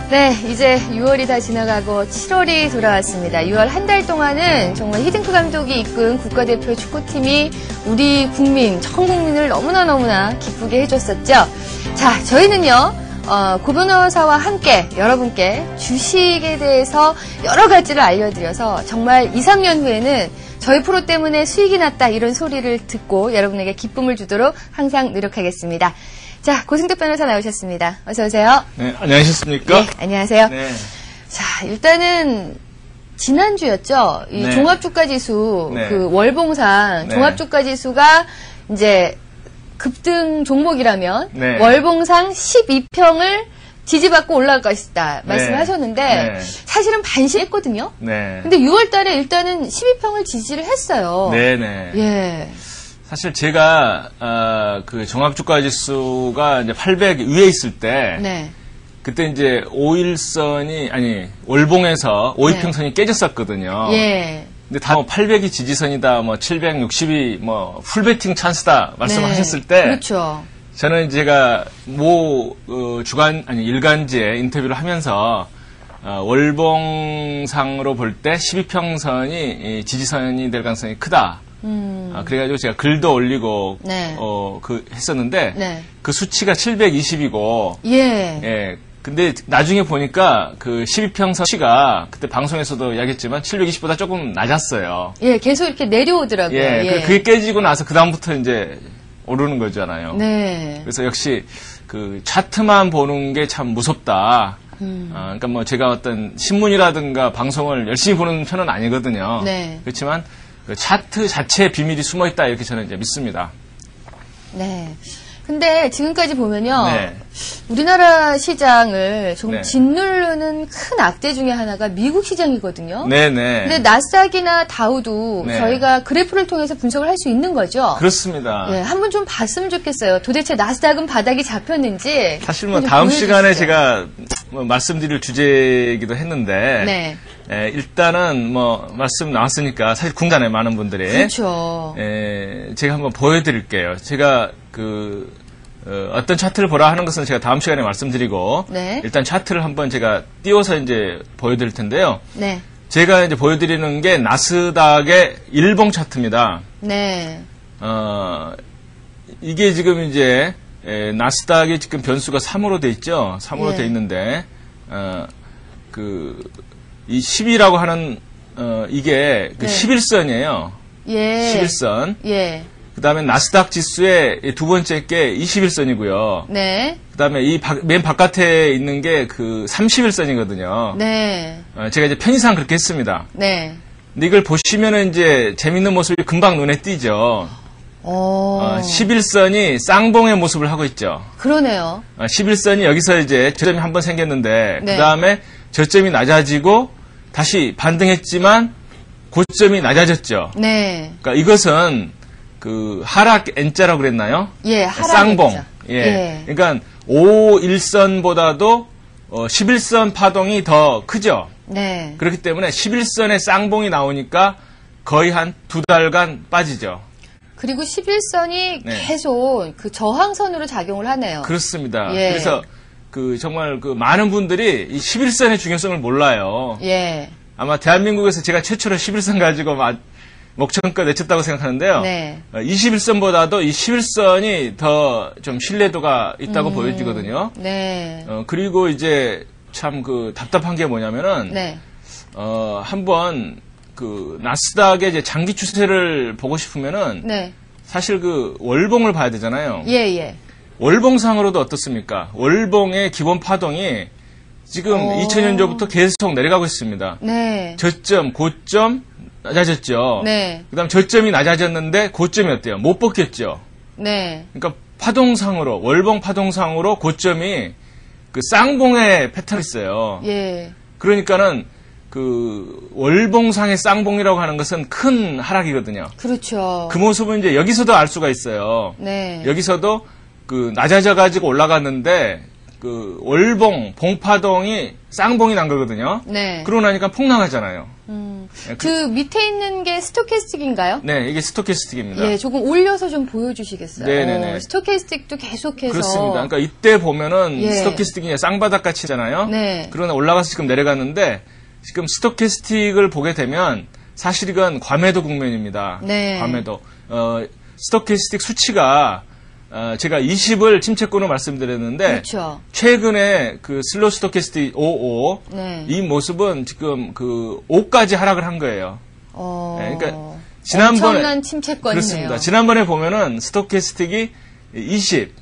네, 이제 6월이 다 지나가고 7월이 돌아왔습니다. 6월 한 달 동안은 정말 히딩크 감독이 이끈 국가대표 축구팀이 우리 국민, 전 국민을 너무나 기쁘게 해줬었죠. 자, 저희는요, 고 변호사와 함께 여러분께 주식에 대해서 여러 가지를 알려드려서 정말 2, 3년 후에는 저희 프로 때문에 수익이 났다 이런 소리를 듣고 여러분에게 기쁨을 주도록 항상 노력하겠습니다. 자, 고승득 변호사 나오셨습니다. 어서 오세요. 네, 안녕하셨습니까? 네, 안녕하세요. 네. 자, 일단은 지난주였죠. 이 네. 종합주가지수, 네. 그 월봉상 네. 종합주가지수가 이제 급등 종목이라면 네. 월봉상 12평을 지지받고 올라갈 것이다 말씀하셨는데 네. 사실은 반신했거든요. 네. 근데 6월 달에 일단은 12평을 지지를 했어요. 네네. 예. 사실 제가, 그 종합주가지수가 이제 800 위에 있을 때, 네. 그때 이제 5일선이, 아니, 월봉에서 5일평선이 깨졌었거든요. 예. 근데 다 800이 지지선이다, 760이 풀베팅 찬스다 말씀하셨을 네. 때, 그렇죠. 저는 제가 일간지에 인터뷰를 하면서 월봉상으로 볼 때 12평선이 지지선이 될 가능성이 크다. 그래가지고 제가 글도 올리고 네. 했었는데 네. 그 수치가 720이고 예. 근데 나중에 보니까 그 12평선 수치가 그때 방송에서도 이야기했지만 720보다 조금 낮았어요. 예, 계속 이렇게 내려오더라고요. 예. 그게 깨지고 나서 그 다음부터 이제 오르는 거잖아요. 네. 그래서 역시 그 차트만 보는 게 참 무섭다. 그러니까 제가 어떤 신문이라든가 방송을 열심히 보는 편은 아니거든요. 네. 그렇지만 그 차트 자체에 비밀이 숨어 있다 이렇게 저는 이제 믿습니다. 네. 근데 지금까지 보면요. 네. 우리나라 시장을 좀 네. 짓누르는 큰 악재 중에 하나가 미국 시장이거든요. 네네. 근데 나스닥이나 다우도 네. 저희가 그래프를 통해서 분석을 할 수 있는 거죠. 그렇습니다. 예, 한번 좀 봤으면 좋겠어요. 도대체 나스닥은 바닥이 잡혔는지. 사실 좀 다음 보여주시죠. 시간에 제가 말씀드릴 주제이기도 했는데 네. 일단은 말씀 나왔으니까 사실 궁금하네 많은 분들이. 그렇죠. 제가 한번 보여드릴게요. 제가 어떤 차트를 보라 하는 것은 제가 다음 시간에 말씀드리고 네. 일단 차트를 한번 제가 띄워서 이제 보여드릴 텐데요. 네. 제가 이제 보여드리는 게 나스닥의 일봉 차트입니다. 네. 이게 지금 이제 나스닥이 지금 변수가 3으로 돼 있죠. 3으로 예. 돼 있는데 이 10이라고 하는 이게 그 네. 11선이에요. 예. 11선. 예. 그 다음에 나스닥 지수의 두 번째 게 21선이고요. 네. 그 다음에 맨 바깥에 있는 게 그 31선이거든요. 네. 제가 이제 편의상 그렇게 했습니다. 네. 근데 이걸 보시면은 이제 재밌는 모습이 금방 눈에 띄죠. 11선이 쌍봉의 모습을 하고 있죠. 그러네요. 11선이 여기서 이제 저점이 한 번 생겼는데, 네. 그 다음에 저점이 낮아지고, 다시 반등했지만, 고점이 낮아졌죠. 네. 그러니까 이것은 그 하락 N자라고 그랬나요? 예, 하락 쌍봉. N자. 예. 그러니까 5일선보다도 11선 파동이 더 크죠. 네. 그렇기 때문에 11선의 쌍봉이 나오니까 거의 한 2달간 빠지죠. 그리고 11선이 네. 계속 그 저항선으로 작용을 하네요. 그렇습니다. 예. 그래서 정말 많은 분들이 이 11선의 중요성을 몰라요. 예. 아마 대한민국에서 제가 최초로 11선 가지고 목청껏 외쳤다고 생각하는데요. 네. 21선보다도 이 11선이 더 좀 신뢰도가 있다고 보여지거든요. 네. 그리고 이제 참 답답한 게 뭐냐면은, 네. 한번 나스닥의 이제 장기 추세를 보고 싶으면은, 네. 사실 월봉을 봐야 되잖아요. 예, 예. 월봉상으로도 어떻습니까? 월봉의 기본 파동이 지금 2000년도부터 계속 내려가고 있습니다. 네. 저점, 고점, 낮아졌죠. 네. 그 다음 저점이 낮아졌는데 고점이 어때요? 못 벗겼죠. 네. 그러니까 파동상으로, 월봉 파동상으로 고점이 쌍봉의 패턴이 있어요. 예. 그러니까는 월봉상의 쌍봉이라고 하는 것은 큰 하락이거든요. 그렇죠. 그 모습은 이제 여기서도 알 수가 있어요. 네. 여기서도 낮아져가지고 올라갔는데 그 월봉, 봉파동이 쌍봉이 난 거거든요. 네. 그러고 나니까 폭락하잖아요. 그 밑에 있는 게 스토캐스틱인가요? 네, 이게 스토캐스틱입니다. 예, 조금 올려서 좀 보여주시겠어요? 네네네. 스토캐스틱도 계속해서. 그렇습니다. 그러니까 이때 보면은 예. 스토캐스틱이 쌍바닥 같이잖아요. 네. 그러나 올라가서 지금 내려갔는데 지금 스토캐스틱을 보게 되면 사실 이건 과매도 국면입니다. 네. 과매도. 스토캐스틱 수치가 제가 20을 침체권으로 말씀드렸는데 그렇죠. 최근에 그 슬로우 스토캐스틱 55 네. 이 모습은 지금 그 5까지 하락을 한 거예요. 네, 그러니까 엄청난 침체권이네요. 그렇습니다. 지난번에 보면은 스토캐스틱이 20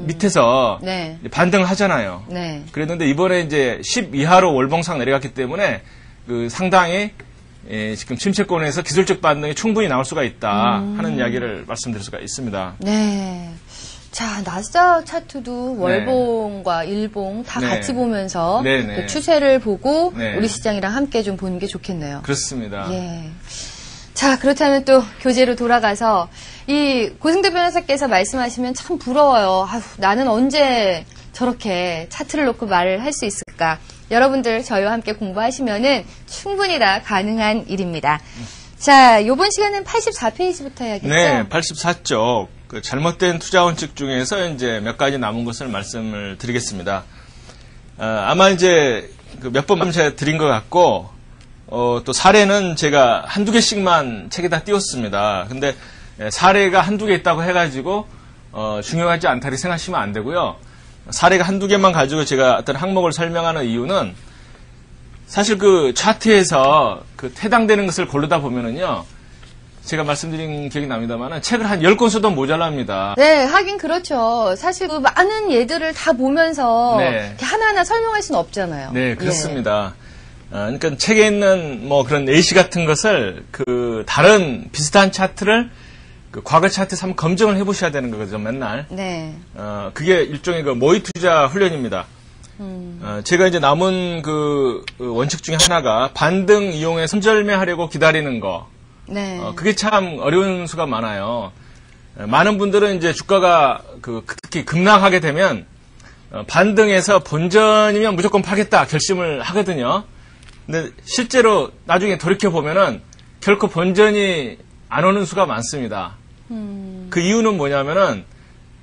밑에서 네. 반등을 하잖아요. 네. 그랬는데 이번에 이제 10 이하로 월봉상 내려갔기 때문에 그 상당히 지금 침체권에서 기술적 반등이 충분히 나올 수가 있다 하는 이야기를 말씀드릴 수가 있습니다. 네. 자, 나스닥 차트도 월봉과 일봉 다 네. 같이 보면서 네네. 그 추세를 보고 네. 우리 시장이랑 함께 좀 보는 게 좋겠네요. 그렇습니다. 예. 자, 그렇다면 또 교재로 돌아가서 이 고승대 변호사께서 말씀하시면 참 부러워요. 아휴, 나는 언제 저렇게 차트를 놓고 말을 할 수 있을까? 여러분들 저희와 함께 공부하시면은 충분히 다 가능한 일입니다. 자, 이번 시간은 84페이지부터 해야겠죠? 네, 84쪽 그 잘못된 투자 원칙 중에서 이제 몇 가지 남은 것을 말씀을 드리겠습니다. 아마 이제 몇 번 제가 드린 것 같고 또 사례는 제가 한두 개씩만 책에다 띄웠습니다. 근데 사례가 한두 개 있다고 해가지고 중요하지 않다고 생각하시면 안 되고요. 사례가 한두 개만 가지고 제가 어떤 항목을 설명하는 이유는 사실 그 차트에서 그 해당되는 것을 고르다 보면은요. 제가 말씀드린 기억이 납니다만 책을 한 10권 써도 모자랍니다. 네, 하긴 그렇죠. 사실 그 많은 예들을 다 보면서 네. 이렇게 하나하나 설명할 수는 없잖아요. 네, 그렇습니다. 그러니까 책에 있는 뭐 그런 예시 같은 것을 그 다른 비슷한 차트를 그 과거 차트에서 한번 검증을 해보셔야 되는 거죠, 맨날. 네. 그게 일종의 그 모의 투자 훈련입니다. 제가 이제 남은 그 원칙 중에 하나가 반등 이용해 선절매하려고 기다리는 거. 네. 그게 참 어려운 수가 많아요. 많은 분들은 이제 주가가 특히 급락하게 되면 반등해서 본전이면 무조건 파겠다 결심을 하거든요. 근데 실제로 나중에 돌이켜 보면은 결코 본전이 안 오는 수가 많습니다. 그 이유는 뭐냐면은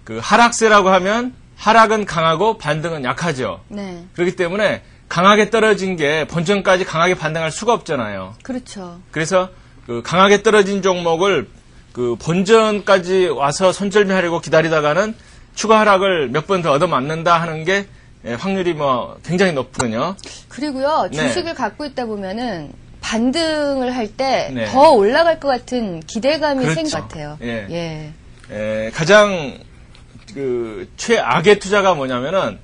그 하락세라고 하면 하락은 강하고 반등은 약하죠. 네. 그렇기 때문에 강하게 떨어진 게 본전까지 강하게 반등할 수가 없잖아요. 그렇죠. 그래서 그 강하게 떨어진 종목을 그 본전까지 와서 손절매하려고 기다리다가는 추가 하락을 몇 번 더 얻어맞는다 하는 게 확률이 뭐 굉장히 높거든요. 그리고요, 네. 주식을 갖고 있다 보면은 반등을 할 때 네. 더 올라갈 것 같은 기대감이 그렇죠. 생긴 것 같아요. 예. 가장 그 최악의 투자가 뭐냐면은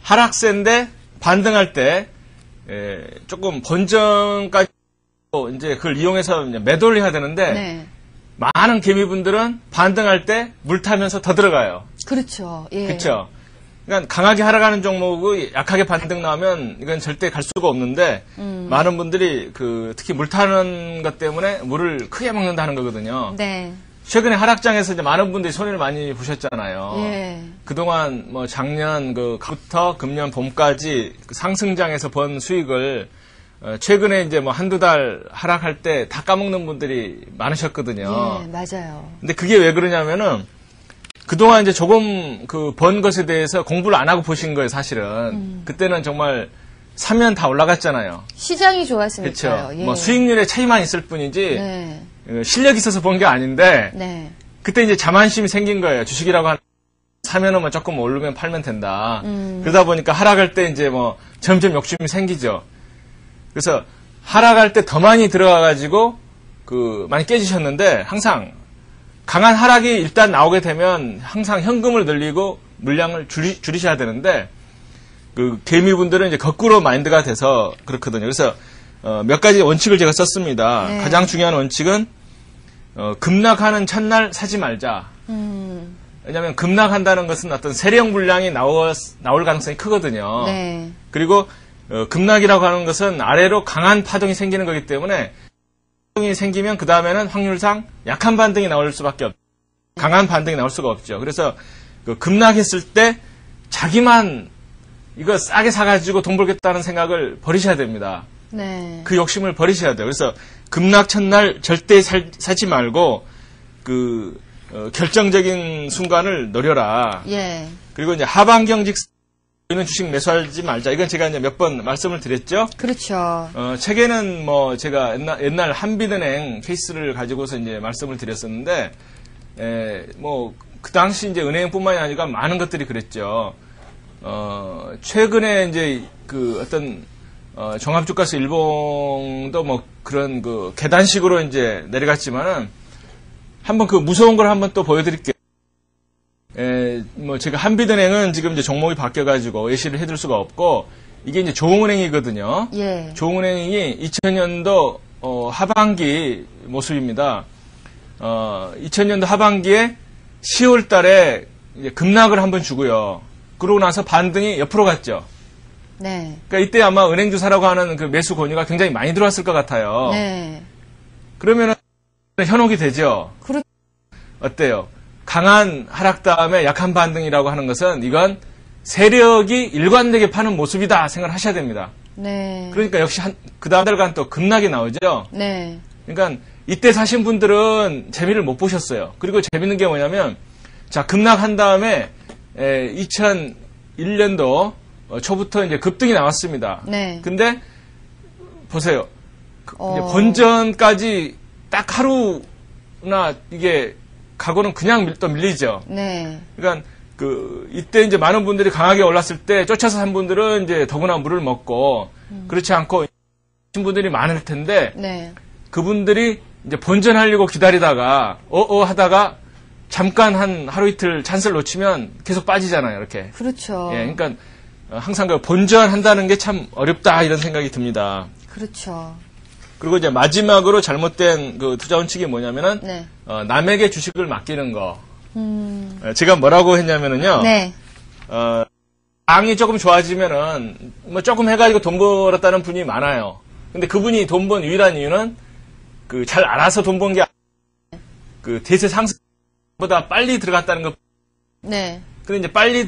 하락세인데 반등할 때 조금 본전까지 이제 그걸 이용해서 이제 매도를 해야 되는데 네. 많은 개미분들은 반등할 때 물 타면서 더 들어가요. 그렇죠. 예. 그렇죠. 그러니까 강하게 하락하는 종목이 약하게 반등 나오면 이건 절대 갈 수가 없는데 많은 분들이 특히 물 타는 것 때문에 물을 크게 먹는다는 거거든요. 네. 최근에 하락장에서 이제 많은 분들이 손해를 많이 보셨잖아요. 예. 그동안 뭐 작년 부터 금년 봄까지 상승장에서 번 수익을 최근에 이제 뭐 한두 달 하락할 때 다 까먹는 분들이 많으셨거든요. 예, 맞아요. 근데 그게 왜 그러냐면은 그동안 이제 조금 번 것에 대해서 공부를 안 하고 보신 거예요, 사실은. 그때는 정말 사면 다 올라갔잖아요. 시장이 좋았으니까요. 그렇죠. 예. 뭐 수익률의 차이만 있을 뿐이지 네. 실력이 있어서 본 게 아닌데 네. 그때 이제 자만심이 생긴 거예요. 주식이라고 사면은 뭐 조금 오르면 팔면 된다. 그러다 보니까 하락할 때 이제 뭐 점점 욕심이 생기죠. 그래서 하락할 때 더 많이 들어가가지고 많이 깨지셨는데 항상 강한 하락이 일단 나오게 되면 항상 현금을 늘리고 물량을 줄이셔야 되는데 개미분들은 이제 거꾸로 마인드가 돼서 그렇거든요. 그래서 몇 가지 원칙을 제가 썼습니다. 네. 가장 중요한 원칙은 급락하는 첫날 사지 말자. 왜냐하면 급락한다는 것은 어떤 세력 물량이 나올 가능성이 크거든요. 네. 그리고 급락이라고 하는 것은 아래로 강한 파동이 생기는 거기 때문에 파동이 생기면 그 다음에는 확률상 약한 반등이 나올 수밖에 강한 반등이 나올 수가 없죠. 그래서 급락했을 때 자기만 이거 싸게 사가지고 돈 벌겠다는 생각을 버리셔야 됩니다. 네. 그 욕심을 버리셔야 돼요. 그래서 급락 첫날 절대 사지 말고 결정적인 순간을 노려라. 예. 그리고 이제 하반경직 보이는 주식 매수하지 말자. 이건 제가 이제 몇 번 말씀을 드렸죠. 그렇죠. 책에는 뭐 제가 옛날 한빛은행 케이스를 가지고서 이제 말씀을 드렸었는데, 뭐 그 당시 이제 은행뿐만이 아니라 많은 것들이 그랬죠. 최근에 이제 그 어떤 종합주가수 일봉도 뭐 그런 그 계단식으로 이제 내려갔지만은 한번 그 무서운 걸 한번 또 보여드릴게요. 뭐 제가 한빛은행은 지금 이제 종목이 바뀌어가지고 예시를 해줄 수가 없고 이게 이제 조흥은행이거든요. 예. 조흥은행이 2000년도 하반기 모습입니다. 2000년도 하반기에 10월 달에 이제 급락을 한번 주고요. 그러고 나서 반등이 옆으로 갔죠. 네. 그러니까 이때 아마 은행주사라고 하는 그 매수 권유가 굉장히 많이 들어왔을 것 같아요. 네. 그러면은 현혹이 되죠. 어때요? 강한 하락 다음에 약한 반등이라고 하는 것은 이건 세력이 일관되게 파는 모습이다 생각을 하셔야 됩니다. 네. 그러니까 역시 그 다음 달간 또 급락이 나오죠. 네. 그러니까 이때 사신 분들은 재미를 못 보셨어요. 그리고 재밌는 게 뭐냐면 자 급락한 다음에 2001년도 초부터 이제 급등이 나왔습니다. 네. 근데 보세요. 이제 본전까지 딱 하루나 이게 가고는 그냥 또 밀리죠. 네. 그러니까 이때 이제 많은 분들이 강하게 올랐을 때 쫓아서 산 분들은 이제 더구나 물을 먹고 그렇지 않고 분들이 많을 텐데 네. 그분들이 이제 본전하려고 기다리다가 하다가 잠깐 한 하루 이틀 찬스를 놓치면 계속 빠지잖아요. 이렇게. 그렇죠. 예, 그러니까 항상 그 본전한다는 게 참 어렵다 이런 생각이 듭니다. 그렇죠. 그리고 이제 마지막으로 잘못된 그 투자 원칙이 뭐냐면은 네. 남에게 주식을 맡기는 거. 제가 뭐라고 했냐면은요. 네. 장이 조금 좋아지면은 뭐 조금 해가지고 돈 벌었다는 분이 많아요. 근데 그분이 돈 번 유일한 이유는 잘 알아서 돈 번 게 대세 상승보다 빨리 들어갔다는 것. 네. 근데 이제 빨리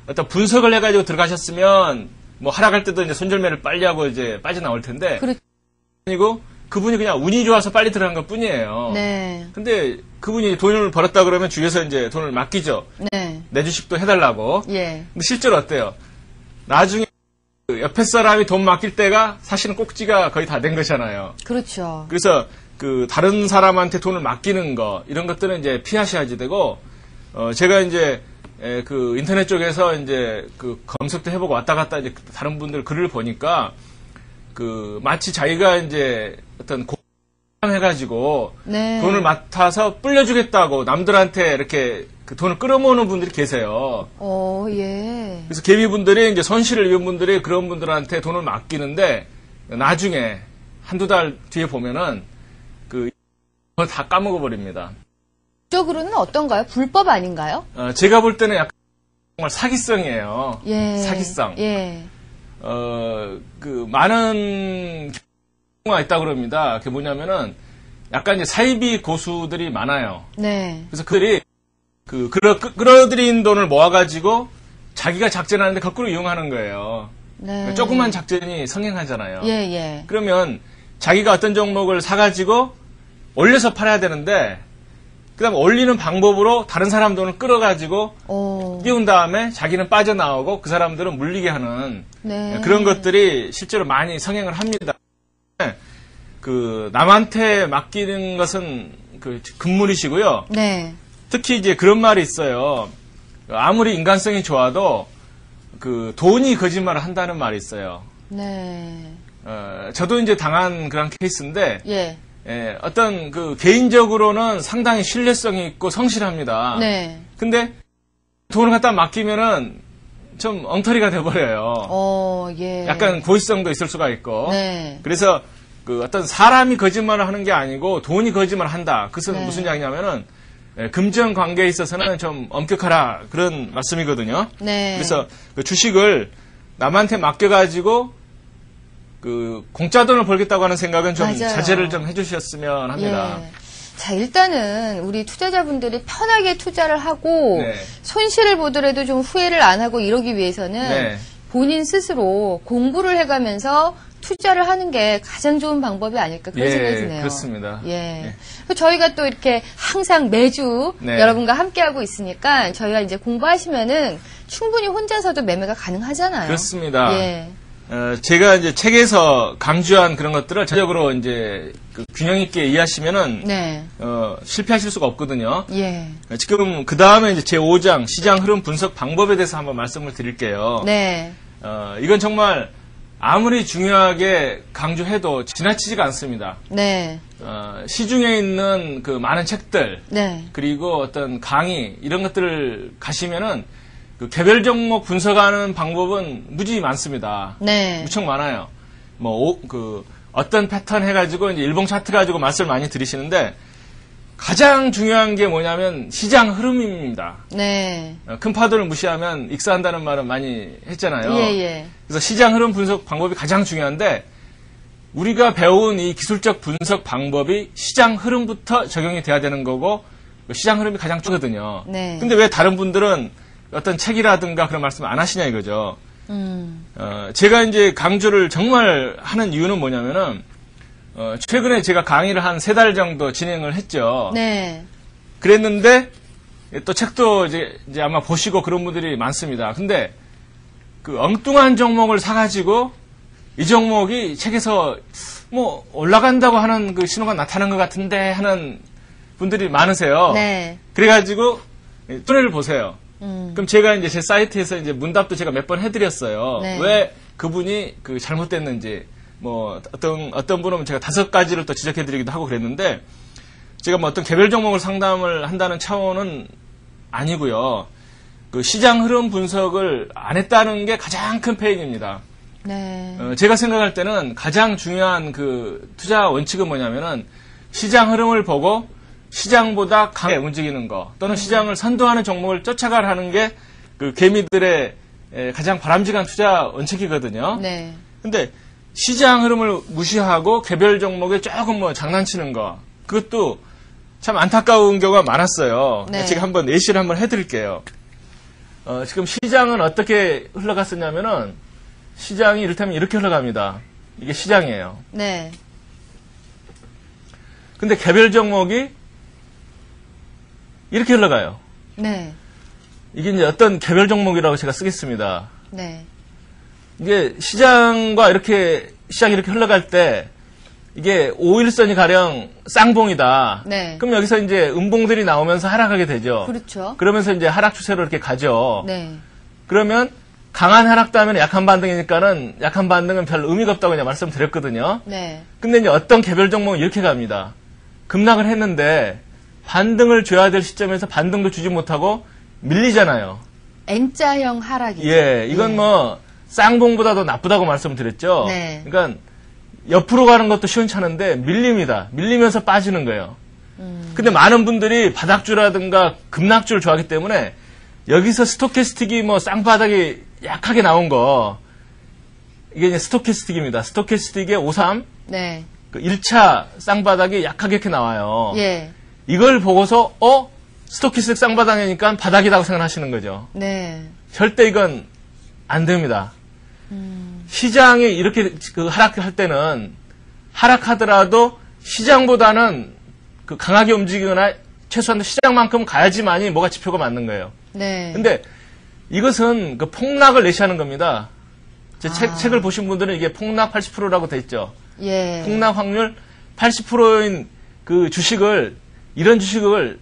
어떤 분석을 해가지고 들어가셨으면 뭐 하락할 때도 이제 손절매를 빨리 하고 이제 빠져나올 텐데. 그리고 그분이 그냥 운이 좋아서 빨리 들어간 것 뿐이에요. 네. 근데 그분이 돈을 벌었다 그러면 주위에서 이제 돈을 맡기죠. 네. 내 주식도 해달라고. 예. 근데 실제로 어때요? 나중에 옆에 사람이 돈 맡길 때가 사실은 꼭지가 거의 다 된 거잖아요. 그렇죠. 그래서 다른 사람한테 돈을 맡기는 거 이런 것들은 이제 피하셔야지 되고 제가 이제 인터넷 쪽에서 이제 검색도 해보고 왔다 갔다 이제 다른 분들 글을 보니까 마치 자기가 이제 어떤 해가지고 네. 돈을 맡아서 불려주겠다고 남들한테 이렇게 돈을 끌어모으는 분들이 계세요. 예. 그래서 개미분들이 이제 손실을 입은 분들이 그런 분들한테 돈을 맡기는데 나중에 한두 달 뒤에 보면은 다 까먹어 버립니다. 적으로는 어떤가요? 불법 아닌가요? 제가 볼 때는 약간 정말 사기성이에요. 예. 사기성. 예. 많은 경우가 있다고 그럽니다. 그게 뭐냐면은 약간 이제 사이비 고수들이 많아요. 네. 그래서 그들이 끌어들인 돈을 모아가지고 자기가 작전하는데 거꾸로 이용하는 거예요. 네. 조그만 작전이 성행하잖아요. 예, 예. 그러면 자기가 어떤 종목을 사가지고 올려서 팔아야 되는데 그 다음에 올리는 방법으로 다른 사람 돈을 끌어가지고 띄운 다음에 자기는 빠져나오고 그 사람들은 물리게 하는 네. 그런 것들이 실제로 많이 성행을 합니다. 남한테 맡기는 것은 금물이시고요. 네. 특히 이제 그런 말이 있어요. 아무리 인간성이 좋아도 돈이 거짓말을 한다는 말이 있어요. 네. 저도 이제 당한 그런 케이스인데 예. 어떤 개인적으로는 상당히 신뢰성이 있고 성실합니다. 네. 근데 돈을 갖다 맡기면은 좀 엉터리가 돼버려요. 예. 약간 고의성도 있을 수가 있고. 네. 그래서 어떤 사람이 거짓말을 하는 게 아니고 돈이 거짓말을 한다. 그것은 네. 무슨 이야기냐면은 금전 관계에 있어서는 좀 엄격하라 그런 말씀이거든요. 네. 그래서 주식을 남한테 맡겨가지고 공짜 돈을 벌겠다고 하는 생각은 좀 맞아요. 자제를 좀 해주셨으면 합니다. 예. 자, 일단은 우리 투자자분들이 편하게 투자를 하고 네. 손실을 보더라도 좀 후회를 안 하고 이러기 위해서는 네. 본인 스스로 공부를 해가면서 투자를 하는 게 가장 좋은 방법이 아닐까 그런 예, 생각이 드네요. 그렇습니다. 예. 저희가 또 이렇게 항상 매주 네. 여러분과 함께하고 있으니까 저희가 이제 공부하시면은 충분히 혼자서도 매매가 가능하잖아요. 그렇습니다. 예. 제가 이제 책에서 강조한 그런 것들을 전적으로 이제 그 균형 있게 이해하시면은 네. 실패하실 수가 없거든요. 예. 지금 그 다음에 이제 제 5장 시장 흐름 분석 방법에 대해서 한번 말씀을 드릴게요. 네. 이건 정말 아무리 중요하게 강조해도 지나치지가 않습니다. 네. 시중에 있는 그 많은 책들, 네. 그리고 어떤 강의, 이런 것들을 가시면은 그 개별 종목 분석하는 방법은 무지 많습니다. 네. 무척 많아요. 어떤 패턴 해가지고 이제 일봉 차트 가지고 말씀을 많이 드리시는데 가장 중요한 게 뭐냐면 시장 흐름입니다. 네. 큰 파도를 무시하면 익사한다는 말은 많이 했잖아요. 예. 그래서 시장 흐름 분석 방법이 가장 중요한데 우리가 배운 이 기술적 분석 방법이 시장 흐름부터 적용이 돼야 되는 거고 시장 흐름이 가장 좋거든요. 네. 근데 왜 다른 분들은 어떤 책이라든가 그런 말씀을 안 하시냐 이거죠. 제가 이제 강조를 정말 하는 이유는 뭐냐면은 최근에 제가 강의를 한 3달 정도 진행을 했죠. 네. 그랬는데 또 책도 이제 아마 보시고 그런 분들이 많습니다. 근데 그 엉뚱한 종목을 사가지고 이 종목이 책에서 뭐 올라간다고 하는 그 신호가 나타난 것 같은데 하는 분들이 많으세요. 네. 그래가지고 손해를 보세요. 그럼 제가 이제 제 사이트에서 이제 문답도 제가 몇 번 해드렸어요. 네. 왜 그분이 그 잘못됐는지. 뭐 어떤 분은 제가 5가지를 또 지적해드리기도 하고 그랬는데 제가 뭐 어떤 개별 종목을 상담을 한다는 차원은 아니고요. 그 시장 흐름 분석을 안 했다는 게 가장 큰 페인입니다. 네. 제가 생각할 때는 가장 중요한 그 투자 원칙은 뭐냐면은 시장 흐름을 보고 시장보다 강하게 움직이는 거 또는 시장을 선도하는 종목을 쫓아가라는 게 그 개미들의 가장 바람직한 투자 원칙이거든요. 네. 근데 시장 흐름을 무시하고 개별 종목에 조금 뭐 장난치는 거 그것도 참 안타까운 경우가 많았어요. 네. 제가 한번 예시를 한번 해드릴게요. 지금 시장은 어떻게 흘러갔었냐면은 시장이 이를테면 이렇게 흘러갑니다. 이게 시장이에요. 네. 근데 개별 종목이 이렇게 흘러가요. 네. 이게 이제 어떤 개별 종목이라고 제가 쓰겠습니다. 네. 이게 시장과 이렇게 시장이 이렇게 흘러갈 때 이게 5일선이 가령 쌍봉이다. 네. 그럼 여기서 이제 음봉들이 나오면서 하락하게 되죠. 그렇죠. 그러면서 이제 하락 추세로 이렇게 가죠. 네. 그러면 강한 하락 다음에 약한 반등이니까는 약한 반등은 별 의미가 없다고 그냥 말씀드렸거든요. 네. 근데 이제 어떤 개별 종목은 이렇게 갑니다. 급락을 했는데 반등을 줘야 될 시점에서 반등도 주지 못하고 밀리잖아요. N자형 하락이죠. 예, 이건 뭐 쌍봉보다도 나쁘다고 말씀드렸죠. 네. 그러니까 옆으로 가는 것도 시원찮은데 밀립니다. 밀리면서 빠지는 거예요. 근데 많은 분들이 바닥주라든가 급락주를 좋아하기 때문에 여기서 스토캐스틱이 뭐 쌍바닥이 약하게 나온 거 이게 이제 스토캐스틱입니다. 스토캐스틱의 53 네. 그 1차 쌍바닥이 약하게 이렇게 나와요. 예. 이걸 보고서 스토캐스틱 쌍바닥이니까 바닥이라고 생각하시는 거죠. 네. 절대 이건 안 됩니다. 시장이 이렇게 그 하락할 때는 하락하더라도 시장보다는 그 강하게 움직이거나 최소한 시장만큼 가야지만이 뭐가 지표가 맞는 거예요. 네. 근데 이것은 그 폭락을 내시하는 겁니다. 제 책을 보신 분들은 이게 폭락 80%라고 돼 있죠. 예. 폭락 확률 80%인 그 주식을 이런 주식을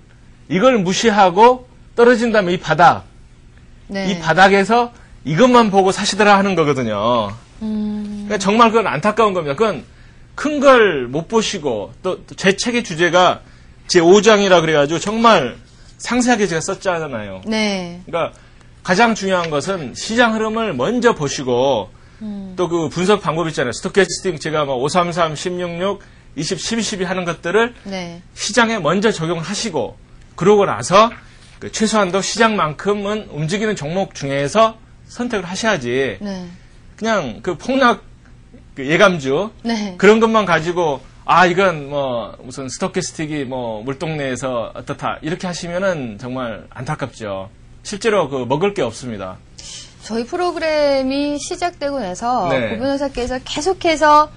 이걸 무시하고 떨어진 다음에 이 바닥 네. 이 바닥에서 이것만 보고 사시더라 하는 거거든요. 그러니까 정말 그건 안타까운 겁니다. 그건 큰 걸 못 보시고 또 제 책의 주제가 제 5장이라 그래가지고 정말 상세하게 제가 썼잖아요. 네. 그러니까 가장 중요한 것은 시장 흐름을 먼저 보시고 또 그 분석 방법 있잖아요. 스토캐스틱 제가 뭐 533, 1066, 20, 12, 12 하는 것들을 네. 시장에 먼저 적용하시고 그러고 나서 그 최소한도 시장만큼은 움직이는 종목 중에서 선택을 하셔야지 네. 그냥 그 폭락 그 예감주 네. 그런 것만 가지고 이건 뭐 무슨 스토캐스틱이 뭐 물동네에서 어떻다 이렇게 하시면은 정말 안타깝죠. 실제로 그 먹을 게 없습니다. 저희 프로그램이 시작되고 나서 네. 고 변호사께서 계속해서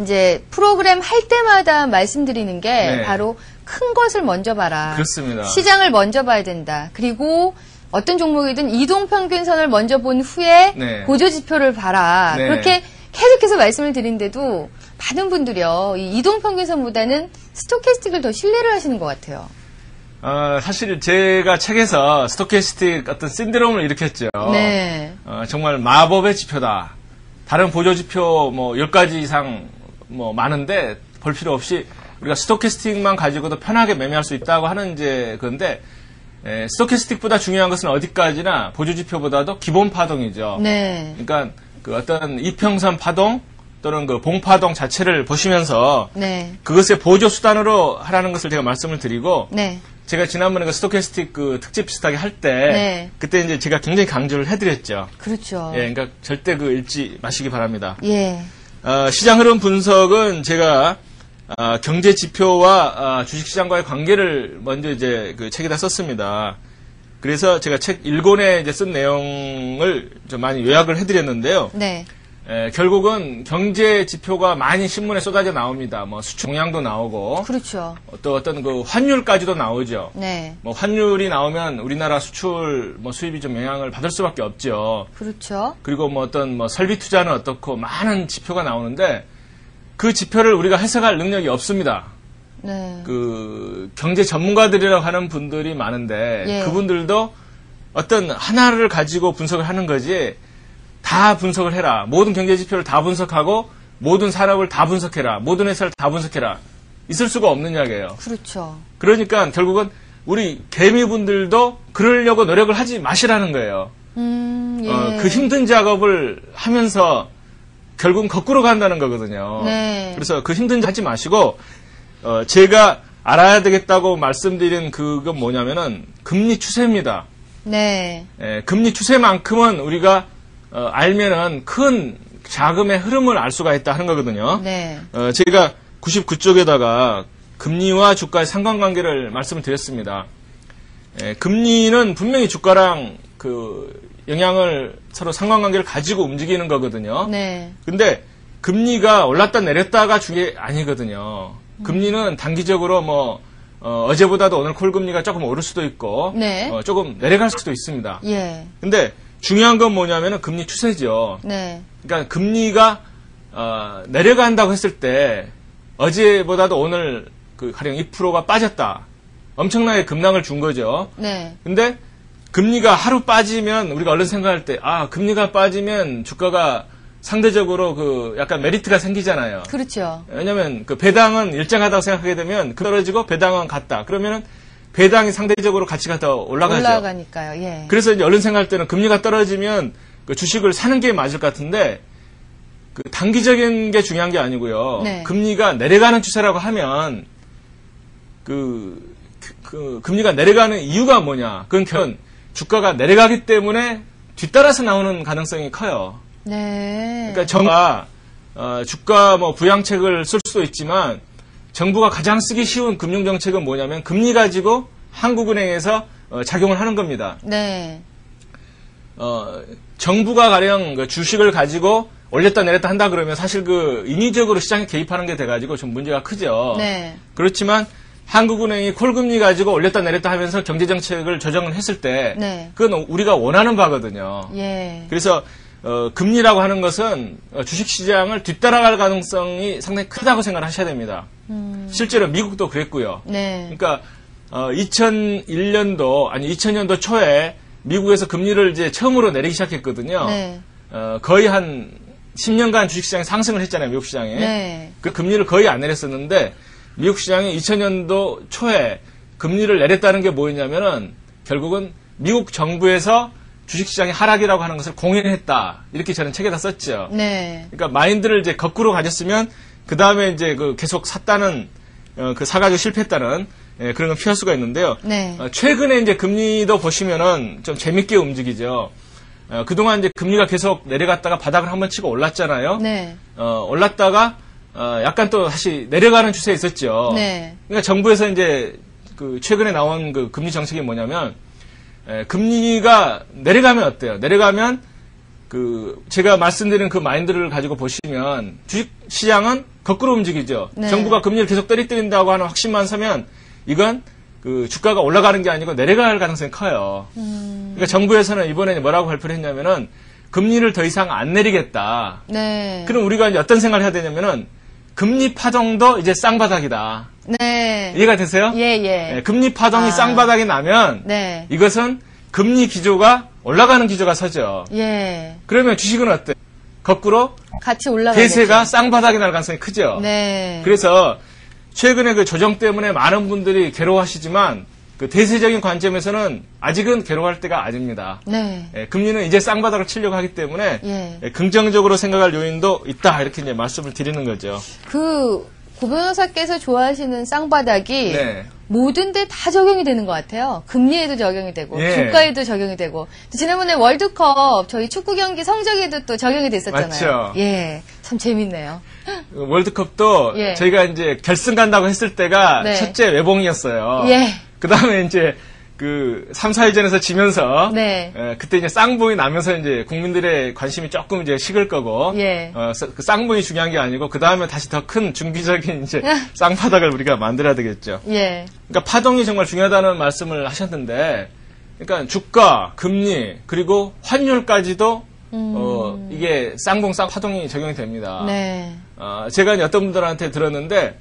이제 프로그램 할 때마다 말씀드리는 게 네. 바로 큰 것을 먼저 봐라. 그렇습니다. 시장을 먼저 봐야 된다. 그리고 어떤 종목이든 이동평균선을 먼저 본 후에 네. 보조지표를 봐라. 네. 그렇게 계속해서 말씀을 드린데도 많은 분들이요. 이 이동평균선보다는 스토캐스틱을 더 신뢰를 하시는 것 같아요. 사실 제가 책에서 스토캐스틱 어떤 신드롬을 일으켰죠. 네. 정말 마법의 지표다. 다른 보조지표 뭐 10가지 이상 뭐 많은데 볼 필요 없이 우리가 스토캐스틱만 가지고도 편하게 매매할 수 있다고 하는 이제 그런데 스토캐스틱보다 중요한 것은 어디까지나 보조지표보다도 기본 파동이죠. 네. 그러니까 그 어떤 이평선 파동 또는 그 봉파동 자체를 보시면서 네. 그것의 보조 수단으로 하라는 것을 제가 말씀을 드리고 네. 제가 지난번에 그 스토캐스틱 그 특집 비슷하게 할 때 네. 그때 이제 제가 굉장히 강조를 해드렸죠. 그렇죠. 예, 그러니까 절대 그 읽지 마시기 바랍니다. 예. 시장 흐름 분석은 제가 경제 지표와 주식시장과의 관계를 먼저 이제 그 책에다 썼습니다. 그래서 제가 책 1권에 이제 쓴 내용을 좀 많이 요약을 해드렸는데요. 네. 결국은 경제 지표가 많이 신문에 쏟아져 나옵니다. 뭐 수출 동향도 나오고 그렇죠. 또 어떤 그 환율까지도 나오죠. 네. 뭐 환율이 나오면 우리나라 수출 뭐 수입이 좀 영향을 받을 수밖에 없죠. 그렇죠. 그리고 뭐 어떤 뭐 설비 투자는 어떻고 많은 지표가 나오는데 그 지표를 우리가 해석할 능력이 없습니다. 네. 그 경제 전문가들이라고 하는 분들이 많은데 예. 그분들도 어떤 하나를 가지고 분석을 하는 거지 다 분석을 해라. 모든 경제 지표를 다 분석하고 모든 산업을 다 분석해라. 모든 회사를 다 분석해라. 있을 수가 없는 이야기예요. 그렇죠. 그러니까 결국은 우리 개미분들도 그러려고 노력을 하지 마시라는 거예요. 예. 그 힘든 작업을 하면서 결국은 거꾸로 간다는 거거든요. 네. 그래서 그 힘든 작 하지 마시고 제가 알아야 되겠다고 말씀드린 그건 뭐냐면은 금리 추세입니다. 네. 금리 추세만큼은 우리가 알면은 큰 자금의 흐름을 알 수가 있다 하는 거거든요. 네. 제가 99쪽에다가 금리와 주가의 상관관계를 말씀을 드렸습니다. 금리는 분명히 주가랑 그 영향을 서로 상관관계를 가지고 움직이는 거거든요. 네. 근데 금리가 올랐다 내렸다가 중요한 게 아니거든요. 금리는 단기적으로 뭐 어제보다도 오늘 콜금리가 조금 오를 수도 있고 네. 조금 내려갈 수도 있습니다. 예. 근데 중요한 건 뭐냐면은 금리 추세죠. 네. 그러니까 금리가 내려간다고 했을 때 어제보다도 오늘 그 가령 2%가 빠졌다. 엄청나게 급락을 준 거죠. 네. 근데 금리가 하루 빠지면 우리가 얼른 생각할 때 금리가 빠지면 주가가 상대적으로 그 약간 메리트가 생기잖아요. 그렇죠. 왜냐면 그 배당은 일정하다고 생각하게 되면 떨어지고 배당은 같다. 그러면은 배당이 상대적으로 가치가 더 올라가죠. 올라가니까요. 예. 그래서 이제 얼른 생각할 때는 금리가 떨어지면 그 주식을 사는 게 맞을 것 같은데 그 단기적인 게 중요한 게 아니고요. 네. 금리가 내려가는 추세라고 하면 그 금리가 내려가는 이유가 뭐냐? 그건 결국 주가가 내려가기 때문에 뒤따라서 나오는 가능성이 커요. 네. 그러니까 정부가 주가 뭐 부양책을 쓸 수도 있지만 정부가 가장 쓰기 쉬운 금융정책은 뭐냐면 금리 가지고 한국은행에서 작용을 하는 겁니다. 네. 정부가 가령 그 주식을 가지고 올렸다 내렸다 한다 그러면 사실 그 인위적으로 시장에 개입하는 게 돼가지고 좀 문제가 크죠. 네. 그렇지만 한국은행이 콜금리 가지고 올렸다 내렸다 하면서 경제정책을 조정을 했을 때 네. 그건 우리가 원하는 바거든요. 예. 그래서 금리라고 하는 것은 주식시장을 뒤따라갈 가능성이 상당히 크다고 생각을 하셔야 됩니다. 실제로 미국도 그랬고요. 네. 그러니까 2001년도 아니 2000년도 초에 미국에서 금리를 이제 처음으로 내리기 시작했거든요. 네. 거의 한 10년간 주식시장이 상승을 했잖아요, 미국 시장에. 네. 그 금리를 거의 안 내렸었는데 미국 시장이 2000년도 초에 금리를 내렸다는 게 뭐였냐면은 결국은 미국 정부에서 주식시장의 하락이라고 하는 것을 공인했다. 이렇게 저는 책에다 썼죠. 네. 그러니까 마인드를 이제 거꾸로 가졌으면 그 다음에 이제 그 계속 샀다는 그 사가지고 실패했다는 그런 건 피할 수가 있는데요. 네. 최근에 이제 금리도 보시면은 좀 재밌게 움직이죠. 그동안 이제 금리가 계속 내려갔다가 바닥을 한번 치고 올랐잖아요. 네. 올랐다가 약간 또 다시 내려가는 추세에 있었죠. 네. 그러니까 정부에서 이제 그 최근에 나온 그 금리 정책이 뭐냐면 금리가 내려가면 어때요? 내려가면 그 제가 말씀드린 그 마인드를 가지고 보시면 주식 시장은 거꾸로 움직이죠. 네. 정부가 금리를 계속 떨어뜨린다고 하는 확신만 서면 이건 그 주가가 올라가는 게 아니고 내려갈 가능성이 커요. 그러니까 정부에서는 이번에 뭐라고 발표를 했냐면은 금리를 더 이상 안 내리겠다. 네. 그럼 우리가 이제 어떤 생각을 해야 되냐면은 금리 파동도 이제 쌍바닥이다. 네. 이해가 되세요? 예. 네, 금리 파동이 쌍바닥이 나면 네. 이것은 금리 기조가 올라가는 기조가 서죠. 예. 그러면 주식은 어때? 거꾸로 같이 올라가겠죠. 대세가 쌍바닥이 날 가능성이 크죠. 네. 그래서 최근에 그 조정 때문에 많은 분들이 괴로워하시지만 그 대세적인 관점에서는 아직은 괴로워할 때가 아닙니다. 네. 금리는 이제 쌍바닥을 치려고 하기 때문에 예. 긍정적으로 생각할 요인도 있다 이렇게 이제 말씀을 드리는 거죠. 고 변호사께서 좋아하시는 쌍바닥이 네. 모든 데 다 적용이 되는 것 같아요. 금리에도 적용이 되고 예. 주가에도 적용이 되고 지난번에 월드컵 저희 축구 경기 성적에도 또 적용이 됐었잖아요. 맞죠. 예, 참 재밌네요. 월드컵도 예. 저희가 이제 결승 간다고 했을 때가 네. 첫째 외봉이었어요. 예. 그 다음에 이제 그 3, 4위전에서 지면서 네. 그때 이제 쌍봉이 나면서 이제 국민들의 관심이 조금 이제 식을 거고 예. 그 쌍봉이 중요한 게 아니고 그 다음에 다시 더 큰 중기적인 이제 쌍바닥을 우리가 만들어야 되겠죠. 예. 그러니까 파동이 정말 중요하다는 말씀을 하셨는데, 그러니까 주가, 금리 그리고 환율까지도 이게 쌍봉 파동이 적용이 됩니다. 네. 제가 이제 어떤 분들한테 들었는데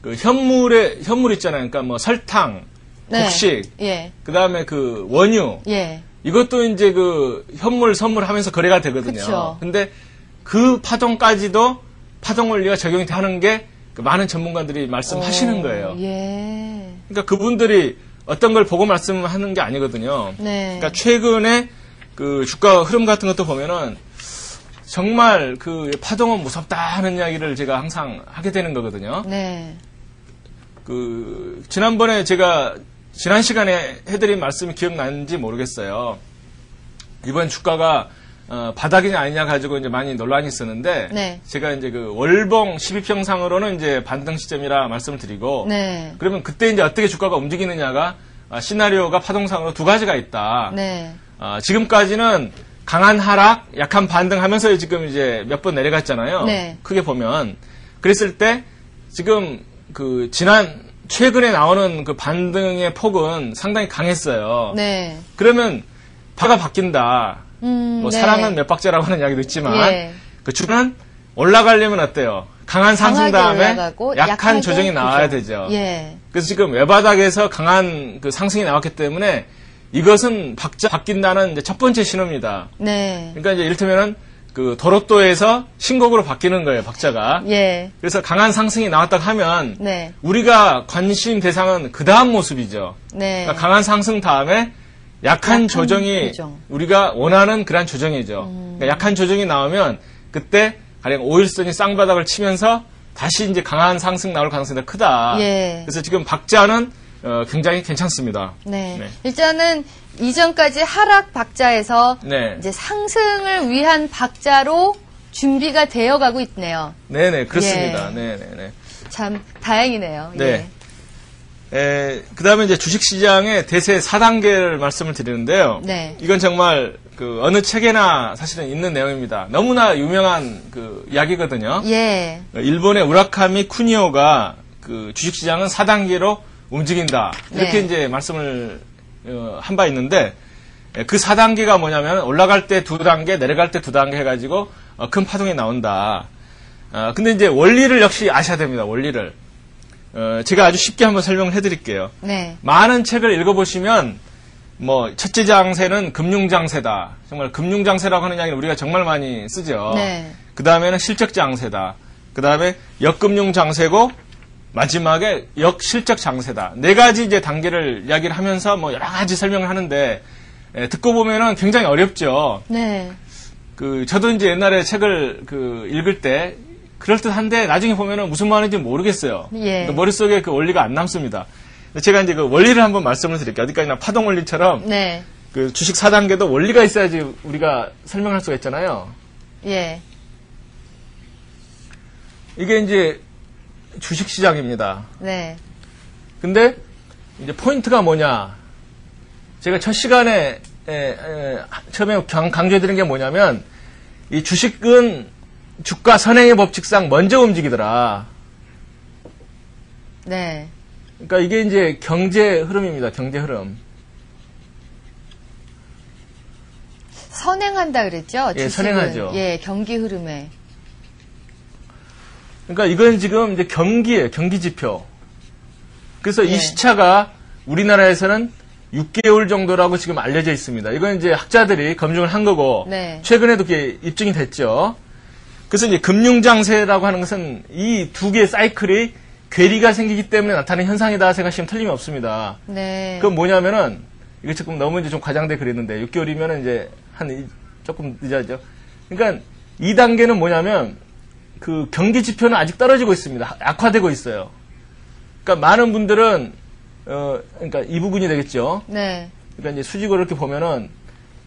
그 현물 있잖아요. 그러니까 뭐 설탕, 네. 곡식, 예. 그 다음에 그 원유, 예. 이것도 이제 그 현물 선물하면서 거래가 되거든요. 그쵸. 근데 그 파동까지도 파동 원리가 적용이 되는 게 그 많은 전문가들이 말씀하시는 거예요. 예. 그러니까 그분들이 어떤 걸 보고 말씀하는 게 아니거든요. 네. 그러니까 최근에 그 주가 흐름 같은 것도 보면은 정말 그 파동은 무섭다 하는 이야기를 제가 항상 하게 되는 거거든요. 네. 그 지난번에 제가 지난 시간에 해드린 말씀이 기억나는지 모르겠어요. 이번 주가가 바닥이냐 아니냐 가지고 이제 많이 논란이 있었는데 네. 제가 이제 그 월봉 12평상으로는 이제 반등 시점이라 말씀을 드리고 네. 그러면 그때 이제 어떻게 주가가 움직이느냐가 시나리오가 파동상으로 두 가지가 있다. 네. 지금까지는 강한 하락, 약한 반등하면서 지금 이제 몇 번 내려갔잖아요. 네. 크게 보면 그랬을 때 지금 그 최근에 나오는 그 반등의 폭은 상당히 강했어요. 네. 그러면 파가 바뀐다. 뭐 네. 사랑은 몇 박자라고 하는 이야기도 있지만 예. 그 주가는 올라가려면 어때요? 강한 상승 다음에 올라가고 약한 조정이 조정. 나와야 되죠. 예. 그래서 지금 외바닥에서 강한 그 상승이 나왔기 때문에 이것은 바뀐다는 이제 첫 번째 신호입니다. 네. 그러니까 이제 이를테면은 그 도로또에서 신곡으로 바뀌는 거예요, 박자가. 예. 그래서 강한 상승이 나왔다 하면 네. 우리가 관심 대상은 그 다음 모습이죠. 네. 그러니까 강한 상승 다음에 약한 조정이 조정. 우리가 원하는 그런 조정이죠. 그러니까 약한 조정이 나오면 그때 가령 5일선이 쌍바닥을 치면서 다시 이제 강한 상승 나올 가능성이 더 크다. 예. 그래서 지금 박자는 굉장히 괜찮습니다. 네. 네. 일단은 이전까지 하락 박자에서 네. 이제 상승을 위한 박자로 준비가 되어 가고 있네요. 네네, 그렇습니다. 예. 네네네. 참 다행이네요. 네. 예. 그 다음에 이제 주식시장의 대세 4단계를 말씀을 드리는데요. 네. 이건 정말 그 어느 책에나 사실은 있는 내용입니다. 너무나 유명한 그 이야기거든요. 예. 일본의 우라카미 쿠니오가 그 주식시장은 4단계로 움직인다. 이렇게 네. 이제 말씀을 한 바 있는데 그 4단계가 뭐냐면 올라갈 때 2단계, 내려갈 때 2단계 해가지고 큰 파동이 나온다. 근데 이제 원리를 역시 아셔야 됩니다. 원리를. 제가 아주 쉽게 한번 설명을 해드릴게요. 네. 많은 책을 읽어보시면 뭐 첫째 장세는 금융장세다. 정말 금융장세라고 하는 이야기를 우리가 정말 많이 쓰죠. 네. 그 다음에는 실적장세다. 그 다음에 역금융장세고 마지막에 역실적장세다. 네 가지 이제 단계를 이야기를 하면서 뭐 여러 가지 설명을 하는데 듣고 보면은 굉장히 어렵죠. 네. 저도 이제 옛날에 책을 읽을 때 그럴듯한데 나중에 보면은 무슨 말인지 모르겠어요. 예. 그러니까 머릿속에 그 원리가 안 남습니다. 제가 이제 그 원리를 한번 말씀을 드릴게요. 어디까지나 파동 원리처럼 네. 그 주식 4단계도 원리가 있어야지 우리가 설명할 수가 있잖아요. 예. 이게 이제 주식시장입니다. 네. 근데 이제 포인트가 뭐냐. 제가 첫 시간에 처음에 강조해드린 게 뭐냐면 이 주식은 주가 선행의 법칙상 먼저 움직이더라. 네. 그러니까 이게 이제 경제 흐름입니다. 경제 흐름. 선행한다 그랬죠? 예, 주식은. 선행하죠. 예, 경기 흐름에. 그러니까 이건 지금 이제 경기예요. 경기 지표. 그래서 예. 이 시차가 우리나라에서는 6개월 정도라고 지금 알려져 있습니다. 이건 이제 학자들이 검증을 한 거고 네. 최근에도 그게 입증이 됐죠. 그래서 이제 금융장세라고 하는 것은 이 두 개의 사이클이 괴리가 생기기 때문에 나타나는 현상이다 생각하시면 틀림이 없습니다. 네. 그건 뭐냐면은 이게 조금 너무 이제 좀 과장돼 그랬는데 6개월이면은 이제 조금 늦어져. 그러니까 2단계는 뭐냐면 그 경기 지표는 아직 떨어지고 있습니다. 악화되고 있어요. 그러니까 많은 분들은 그러니까 이 부분이 되겠죠. 네. 그러니까 이제 수직으로 이렇게 보면은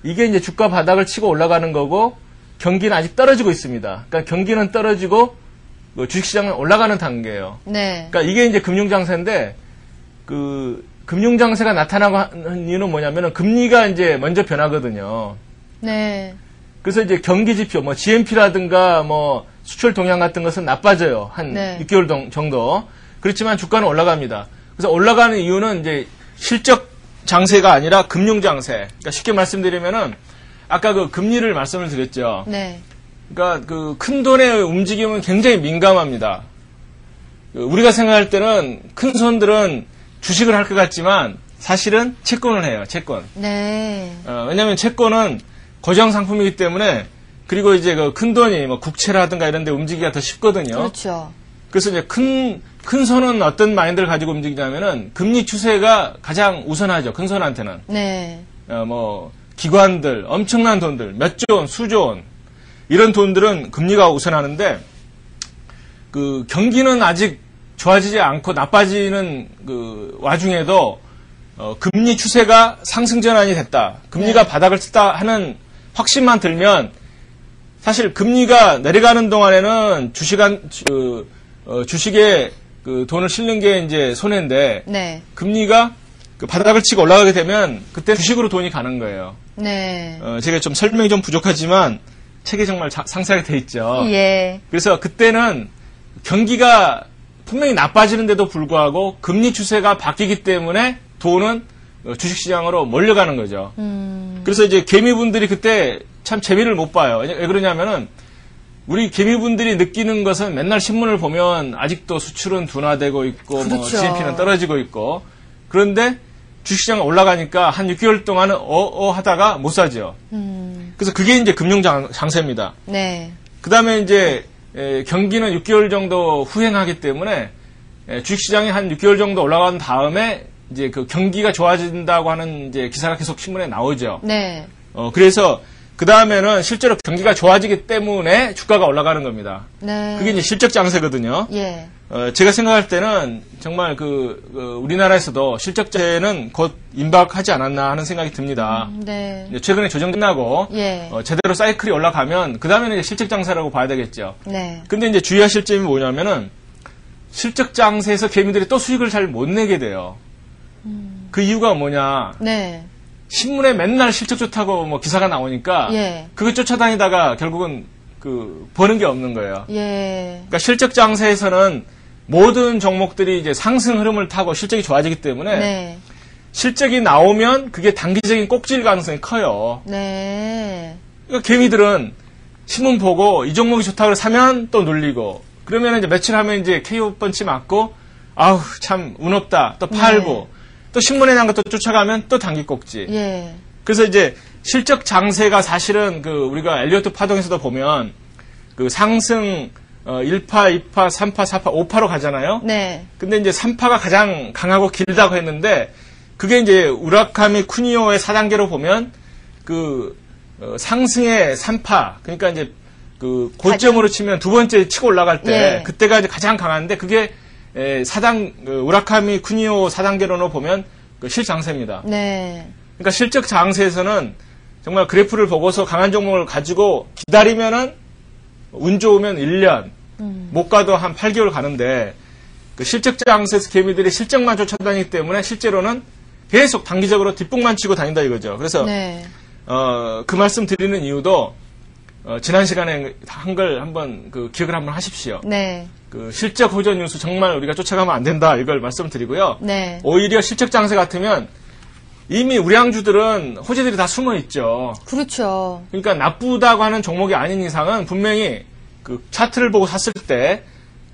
이게 이제 주가 바닥을 치고 올라가는 거고 경기는 아직 떨어지고 있습니다. 그러니까 경기는 떨어지고 주식시장은 올라가는 단계예요. 네. 그러니까 이게 이제 금융장세인데 그 금융장세가 나타나고 하는 이유는 뭐냐면은 금리가 이제 먼저 변하거든요. 네. 그래서 이제 경기 지표, 뭐 GNP라든가 뭐 수출 동향 같은 것은 나빠져요. 한 네. 6개월 정도. 그렇지만 주가는 올라갑니다. 그래서 올라가는 이유는 이제 실적 장세가 아니라 금융 장세. 그러니까 쉽게 말씀드리면은 아까 그 금리를 말씀을 드렸죠. 네. 그러니까 그 큰 돈의 움직임은 굉장히 민감합니다. 우리가 생각할 때는 큰 손들은 주식을 할 것 같지만 사실은 채권을 해요. 채권. 네. 왜냐하면 채권은 고정 상품이기 때문에 그리고 이제 그 큰 돈이 뭐 국채라든가 이런 데 움직이기가 더 쉽거든요. 그렇죠. 그래서 이제 큰 손은 어떤 마인드를 가지고 움직이냐면은 금리 추세가 가장 우선하죠. 큰 손한테는. 네. 뭐 기관들, 엄청난 돈들, 몇 조 원, 수조 원 이런 돈들은 금리가 우선하는데 그 경기는 아직 좋아지지 않고 나빠지는 그 와중에도 금리 추세가 상승 전환이 됐다. 금리가 네. 바닥을 쳤다 하는 확신만 들면 사실 금리가 내려가는 동안에는 주식에 그 돈을 실는 게 이제 손해인데 네. 금리가 그 바닥을 치고 올라가게 되면 그때 주식으로 돈이 가는 거예요. 네. 제가 좀 설명이 좀 부족하지만 책에 정말 상세하게 돼 있죠. 예. 그래서 그때는 경기가 분명히 나빠지는데도 불구하고 금리 추세가 바뀌기 때문에 돈은 주식시장으로 몰려가는 거죠. 그래서 이제 개미분들이 그때 참 재미를 못 봐요. 왜 그러냐면은 우리 개미분들이 느끼는 것은 맨날 신문을 보면 아직도 수출은 둔화되고 있고 그렇죠. 뭐 GNP는 떨어지고 있고 그런데 주식시장 올라가니까 한 6개월 동안은 하다가 못 사죠. 그래서 그게 이제 금융장세입니다. 네. 그 다음에 이제 경기는 6개월 정도 후행하기 때문에 주식시장이 한 6개월 정도 올라간 다음에 이제 그 경기가 좋아진다고 하는 이제 기사가 계속 신문에 나오죠. 네. 그래서 그 다음에는 실제로 경기가 좋아지기 때문에 주가가 올라가는 겁니다. 네. 그게 이제 실적 장세거든요. 예. 제가 생각할 때는 정말 우리나라에서도 실적장세는 곧 임박하지 않았나 하는 생각이 듭니다. 네. 최근에 조정 끝나고 예. 제대로 사이클이 올라가면 그 다음에는 이제 실적 장세라고 봐야 되겠죠. 네. 근데 이제 주의하실 점이 뭐냐면은 실적 장세에서 개미들이 또 수익을 잘 못 내게 돼요. 그 이유가 뭐냐? 네. 신문에 맨날 실적 좋다고 뭐 기사가 나오니까 예. 그거 쫓아다니다가 결국은 버는 게 없는 거예요. 예. 그러니까 실적 장세에서는 모든 종목들이 이제 상승 흐름을 타고 실적이 좋아지기 때문에 네. 실적이 나오면 그게 단기적인 꼭지일 가능성이 커요. 네. 그러니까 개미들은 신문 보고 이 종목이 좋다고 사면 또 눌리고 그러면 이제 며칠 하면 이제 KO 펀치 맞고 아우 참 운 없다 또 팔고 또 신문에 난 것도 쫓아가면 또 단기 꼭지. 예. 그래서 이제 실적 장세가 사실은 우리가 엘리어트 파동에서도 보면 상승 1파, 2파, 3파, 4파, 5파로 가잖아요. 네. 근데 이제 3파가 가장 강하고 길다고 했는데 그게 이제 우라카미 쿠니오의 4단계로 보면 상승의 3파 그러니까 이제 고점으로 치면 두 번째 치고 올라갈 때 예. 그때가 이제 가장 강한데 그게 우라카미 쿠니오 4단계로는 보면 실장세입니다. 네. 그러니까 실적 장세에서는 정말 그래프를 보고서 강한 종목을 가지고 기다리면은 운 좋으면 1년 못 가도 한 8개월 가는데 그 실적 장세에서 개미들이 실적만 쫓아다니기 때문에 실제로는 계속 단기적으로 뒷북만 치고 다닌다 이거죠. 그래서 네. 그 말씀 드리는 이유도 지난 시간에 한 걸 한번 그 기억을 한번 하십시오. 네. 그 실적 호전 뉴스 정말 우리가 쫓아가면 안 된다 이걸 말씀드리고요. 네. 오히려 실적 장세 같으면 이미 우량주들은 호재들이 다 숨어 있죠. 그렇죠. 그러니까 나쁘다고 하는 종목이 아닌 이상은 분명히 그 차트를 보고 샀을 때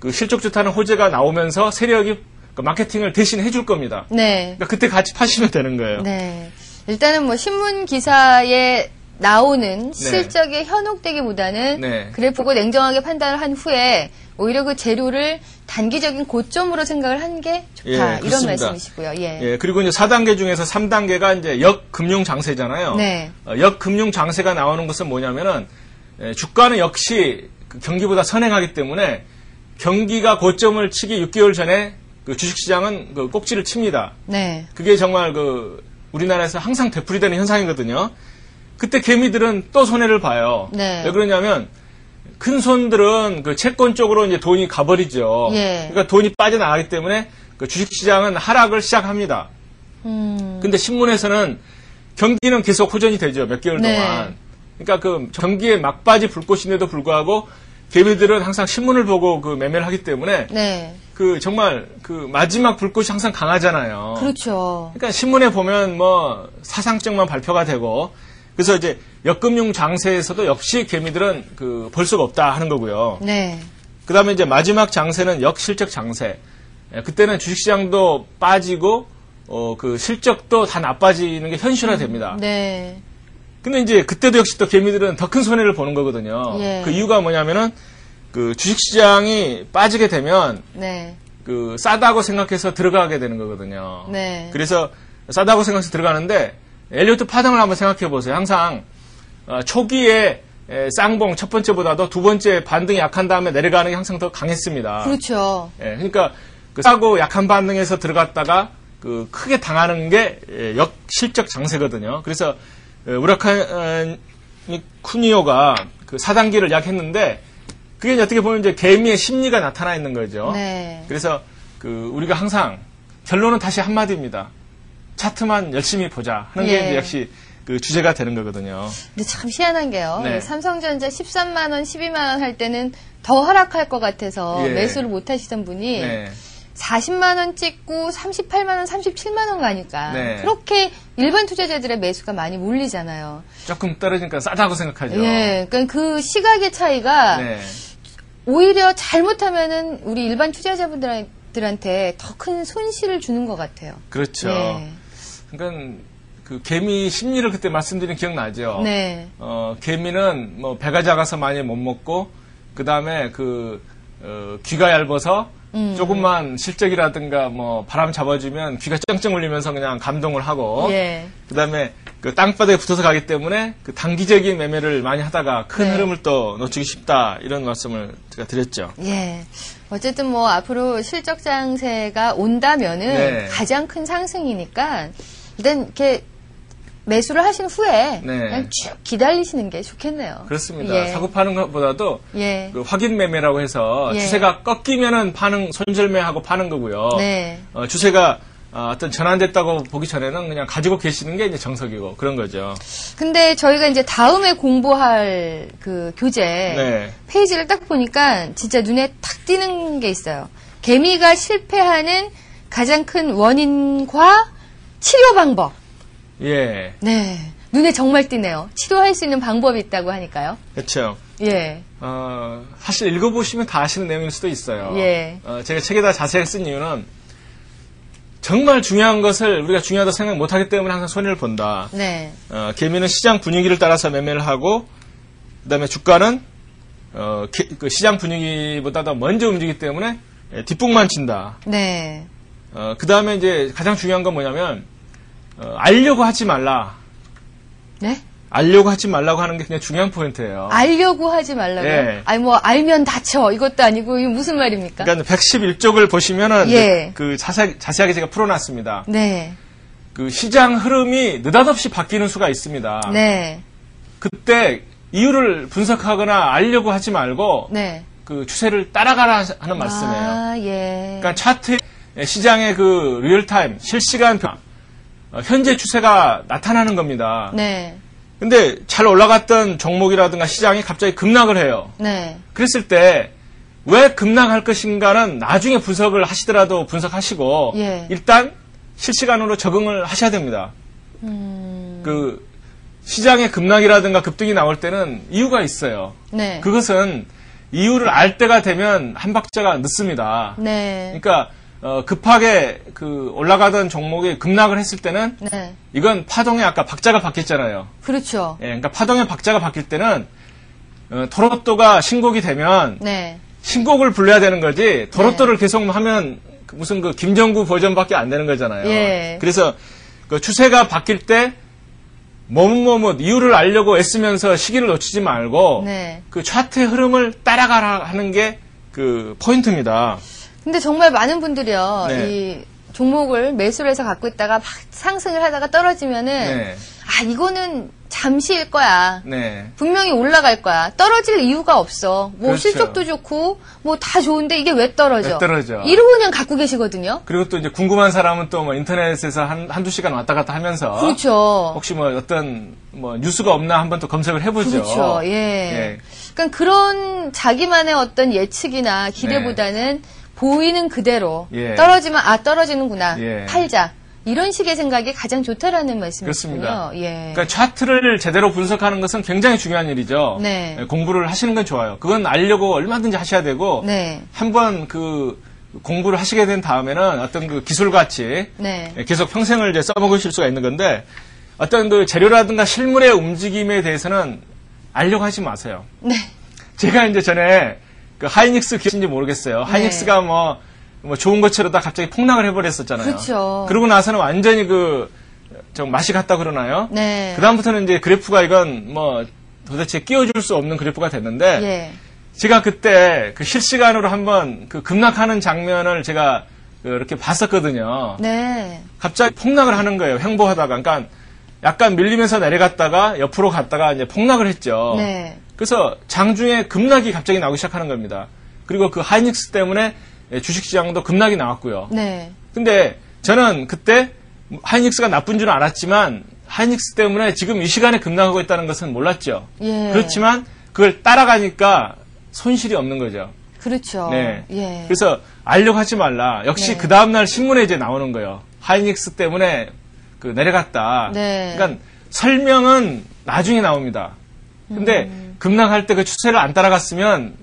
그 실적 좋다는 호재가 나오면서 세력이 그 마케팅을 대신 해줄 겁니다. 네. 그러니까 그때 같이 파시면 되는 거예요. 네. 일단은 뭐 신문 기사에 나오는 실적에 현혹되기보다는 네. 그래 보고 냉정하게 판단을 한 후에 오히려 그 재료를 단기적인 고점으로 생각을 한 게 좋다. 예, 이런 그렇습니다. 말씀이시고요. 예. 예, 그리고 이제 4단계 중에서 3단계가 이제 역금융 장세잖아요. 네. 역금융 장세가 나오는 것은 뭐냐면은 주가는 역시 그 경기보다 선행하기 때문에 경기가 고점을 치기 6개월 전에 그 주식시장은 그 꼭지를 칩니다. 네. 그게 정말 그 우리나라에서 항상 되풀이되는 현상이거든요. 그때 개미들은 또 손해를 봐요. 네. 왜 그러냐면 큰 손들은 그 채권 쪽으로 이제 돈이 가버리죠. 예. 그러니까 돈이 빠져나가기 때문에 그 주식시장은 하락을 시작합니다. 근데 신문에서는 경기는 계속 호전이 되죠. 몇 개월 네. 동안. 그러니까 그 경기에 막바지 불꽃인데도 불구하고 개미들은 항상 신문을 보고 그 매매를 하기 때문에 네. 그 정말 그 마지막 불꽃이 항상 강하잖아요. 그렇죠. 그러니까 신문에 보면 뭐 사상적만 발표가 되고 그래서 이제 역금융 장세에서도 역시 개미들은 그 볼 수가 없다 하는 거고요. 네. 그다음에 이제 마지막 장세는 역실적 장세. 그때는 주식시장도 빠지고 그 실적도 다 나빠지는 게 현실화됩니다. 네. 근데 이제 그때도 역시 또 개미들은 더 큰 손해를 보는 거거든요. 예. 그 이유가 뭐냐면은 그 주식시장이 빠지게 되면 네. 그 싸다고 생각해서 들어가게 되는 거거든요. 네. 그래서 싸다고 생각해서 들어가는데 엘리어트 파동을 한번 생각해 보세요. 항상 초기에 쌍봉 첫 번째보다도 두 번째 반등이 약한 다음에 내려가는 게 항상 더 강했습니다. 그렇죠. 예, 그러니까 그 싸고 약한 반등에서 들어갔다가 그 크게 당하는 게 역실적 장세거든요. 그래서 우라카니 쿠니오가 그 4단계를 약했는데 그게 이제 어떻게 보면 이제 개미의 심리가 나타나 있는 거죠. 네. 그래서 그 우리가 항상 결론은 다시 한마디입니다. 차트만 열심히 보자 하는 게 예. 이제 역시 그 주제가 되는 거거든요. 근데 참 희한한 게요. 네. 삼성전자 13만 원, 12만 원 할 때는 더 하락할 것 같아서 예. 매수를 못 하시던 분이 네. 40만 원 찍고 38만 원, 37만 원 가니까 네. 그렇게 일반 투자자들의 매수가 많이 몰리잖아요. 조금 떨어지니까 싸다고 생각하죠. 예, 그러니까 그 시각의 차이가 네. 오히려 잘못하면은 우리 일반 투자자분들한테 더 큰 손실을 주는 것 같아요. 그렇죠. 예. 그러니까 그 개미 심리를 그때 말씀드린 기억나죠? 네. 개미는 뭐 배가 작아서 많이 못 먹고 그 다음에 귀가 얇아서 조금만 실적이라든가 뭐 바람 잡아주면 귀가 쩡쩡 울리면서 그냥 감동을 하고 예. 그 다음에 그 땅바닥에 붙어서 가기 때문에 그 단기적인 매매를 많이 하다가 큰 네. 흐름을 또 놓치기 쉽다 이런 말씀을 제가 드렸죠. 예. 어쨌든 뭐 앞으로 실적 장세가 온다면은 네. 가장 큰 상승이니까 일단 이렇게 매수를 하신 후에 네. 그냥 쭉 기다리시는 게 좋겠네요. 그렇습니다. 예. 사고 파는 것보다도 예. 그 확인 매매라고 해서 예. 추세가 꺾이면은 손절매하고 파는 거고요. 네. 추세가 어떤 전환됐다고 보기 전에는 그냥 가지고 계시는 게 이제 정석이고 그런 거죠. 근데 저희가 이제 다음에 공부할 그 교재 네. 페이지를 딱 보니까 진짜 눈에 탁 띄는 게 있어요. 개미가 실패하는 가장 큰 원인과 치료 방법. 예. 네. 눈에 정말 띄네요. 치료할 수 있는 방법이 있다고 하니까요. 그렇죠. 예. 사실 읽어보시면 다 아시는 내용일 수도 있어요. 예. 제가 책에다 자세히 쓴 이유는 정말 중요한 것을 우리가 중요하다고 생각 못하기 때문에 항상 손해를 본다. 네. 개미는 시장 분위기를 따라서 매매를 하고 그다음에 주가는 그 시장 분위기보다 더 먼저 움직이기 때문에 뒷북만 친다. 네. 그다음에 이제 가장 중요한 건 뭐냐면 알려고 하지 말라. 네? 알려고 하지 말라고 하는 게 그냥 중요한 포인트예요. 알려고 하지 말라고요? 예. 아니 뭐 알면 다쳐 이것도 아니고 이게 무슨 말입니까? 그러니까 111쪽을 보시면은 예. 그 자세하게 제가 풀어놨습니다. 네. 그 시장 흐름이 느닷없이 바뀌는 수가 있습니다. 네. 그때 이유를 분석하거나 알려고 하지 말고 네. 그 추세를 따라가라 하는 말씀이에요. 아, 예. 그러니까 차트 시장의 그 리얼타임 실시간 현재 추세가 나타나는 겁니다. 네. 근데 잘 올라갔던 종목이라든가 시장이 갑자기 급락을 해요. 네. 그랬을 때 왜 급락할 것인가는 나중에 분석을 하시더라도 분석하시고 예. 일단 실시간으로 적응을 하셔야 됩니다. 그 시장의 급락이라든가 급등이 나올 때는 이유가 있어요. 네. 그것은 이유를 알 때가 되면 한 박자가 늦습니다. 네. 그러니까 급하게 그 올라가던 종목이 급락을 했을 때는 네. 이건 파동의 아까 박자가 바뀌었잖아요. 그렇죠. 예, 그러니까 파동의 박자가 바뀔 때는 토로또가 신곡이 되면 네. 신곡을 불러야 되는 거지 토로또를 계속 하면 무슨 그 김정구 버전밖에 안 되는 거잖아요. 예. 그래서 그 추세가 바뀔 때 머뭇머뭇 이유를 알려고 애쓰면서 시기를 놓치지 말고 네. 그 차트의 흐름을 따라가라 하는 게 그 포인트입니다. 근데 정말 많은 분들이요, 네. 이 종목을 매수를 해서 갖고 있다가 막 상승을 하다가 떨어지면은, 네. 아, 이거는 잠시일 거야. 네. 분명히 올라갈 거야. 떨어질 이유가 없어. 뭐 그렇죠. 실적도 좋고, 뭐 다 좋은데 이게 왜 떨어져? 왜 떨어져? 이러고 그냥 갖고 계시거든요. 그리고 또 이제 궁금한 사람은 또 뭐 인터넷에서 한두 시간 왔다 갔다 하면서 그렇죠. 혹시 뭐 어떤 뭐 뉴스가 없나 한번 또 검색을 해보죠. 그렇죠. 예. 예. 그러니까 그런 자기만의 어떤 예측이나 기대보다는 보이는 그대로 예. 떨어지면 아 떨어지는구나. 예. 팔자. 이런 식의 생각이 가장 좋다라는 말씀이시군요. 그렇습니다. 예. 그러니까 차트를 제대로 분석하는 것은 굉장히 중요한 일이죠. 네. 공부를 하시는 건 좋아요. 그건 알려고 얼마든지 하셔야 되고 네. 한번 그 공부를 하시게 된 다음에는 어떤 그 기술같이 네. 계속 평생을 이제 써먹으실 수가 있는 건데 어떤 그 재료라든가 실물의 움직임에 대해서는 알려고 하지 마세요. 네. 제가 이제 전에 그 하이닉스 기억인지 모르겠어요. 하이닉스가 뭐 좋은 것처럼 다 갑자기 폭락을 해버렸었잖아요. 그렇죠. 그러고 나서는 완전히 좀 맛이 갔다 그러나요? 네. 그다음부터는 이제 그래프가 이건 뭐 도대체 끼워줄 수 없는 그래프가 됐는데 예. 제가 그때 그 실시간으로 한번 그 급락하는 장면을 제가 이렇게 봤었거든요. 네. 갑자기 폭락을 하는 거예요. 횡보하다가. 그러니까 약간 밀리면서 내려갔다가 옆으로 갔다가 이제 폭락을 했죠. 네. 그래서 장중에 급락이 갑자기 나오기 시작하는 겁니다. 그리고 그 하이닉스 때문에 주식시장도 급락이 나왔고요. 네. 근데 저는 그때 하이닉스가 나쁜 줄은 알았지만 하이닉스 때문에 지금 이 시간에 급락하고 있다는 것은 몰랐죠. 예. 그렇지만 그걸 따라가니까 손실이 없는 거죠. 그렇죠. 네. 예. 그래서 알려고 하지 말라. 역시 네. 그 다음날 신문에 이제 나오는 거예요. 하이닉스 때문에 그 내려갔다. 네. 그러니까 설명은 나중에 나옵니다. 근데 급락할 때 그 추세를 안 따라갔으면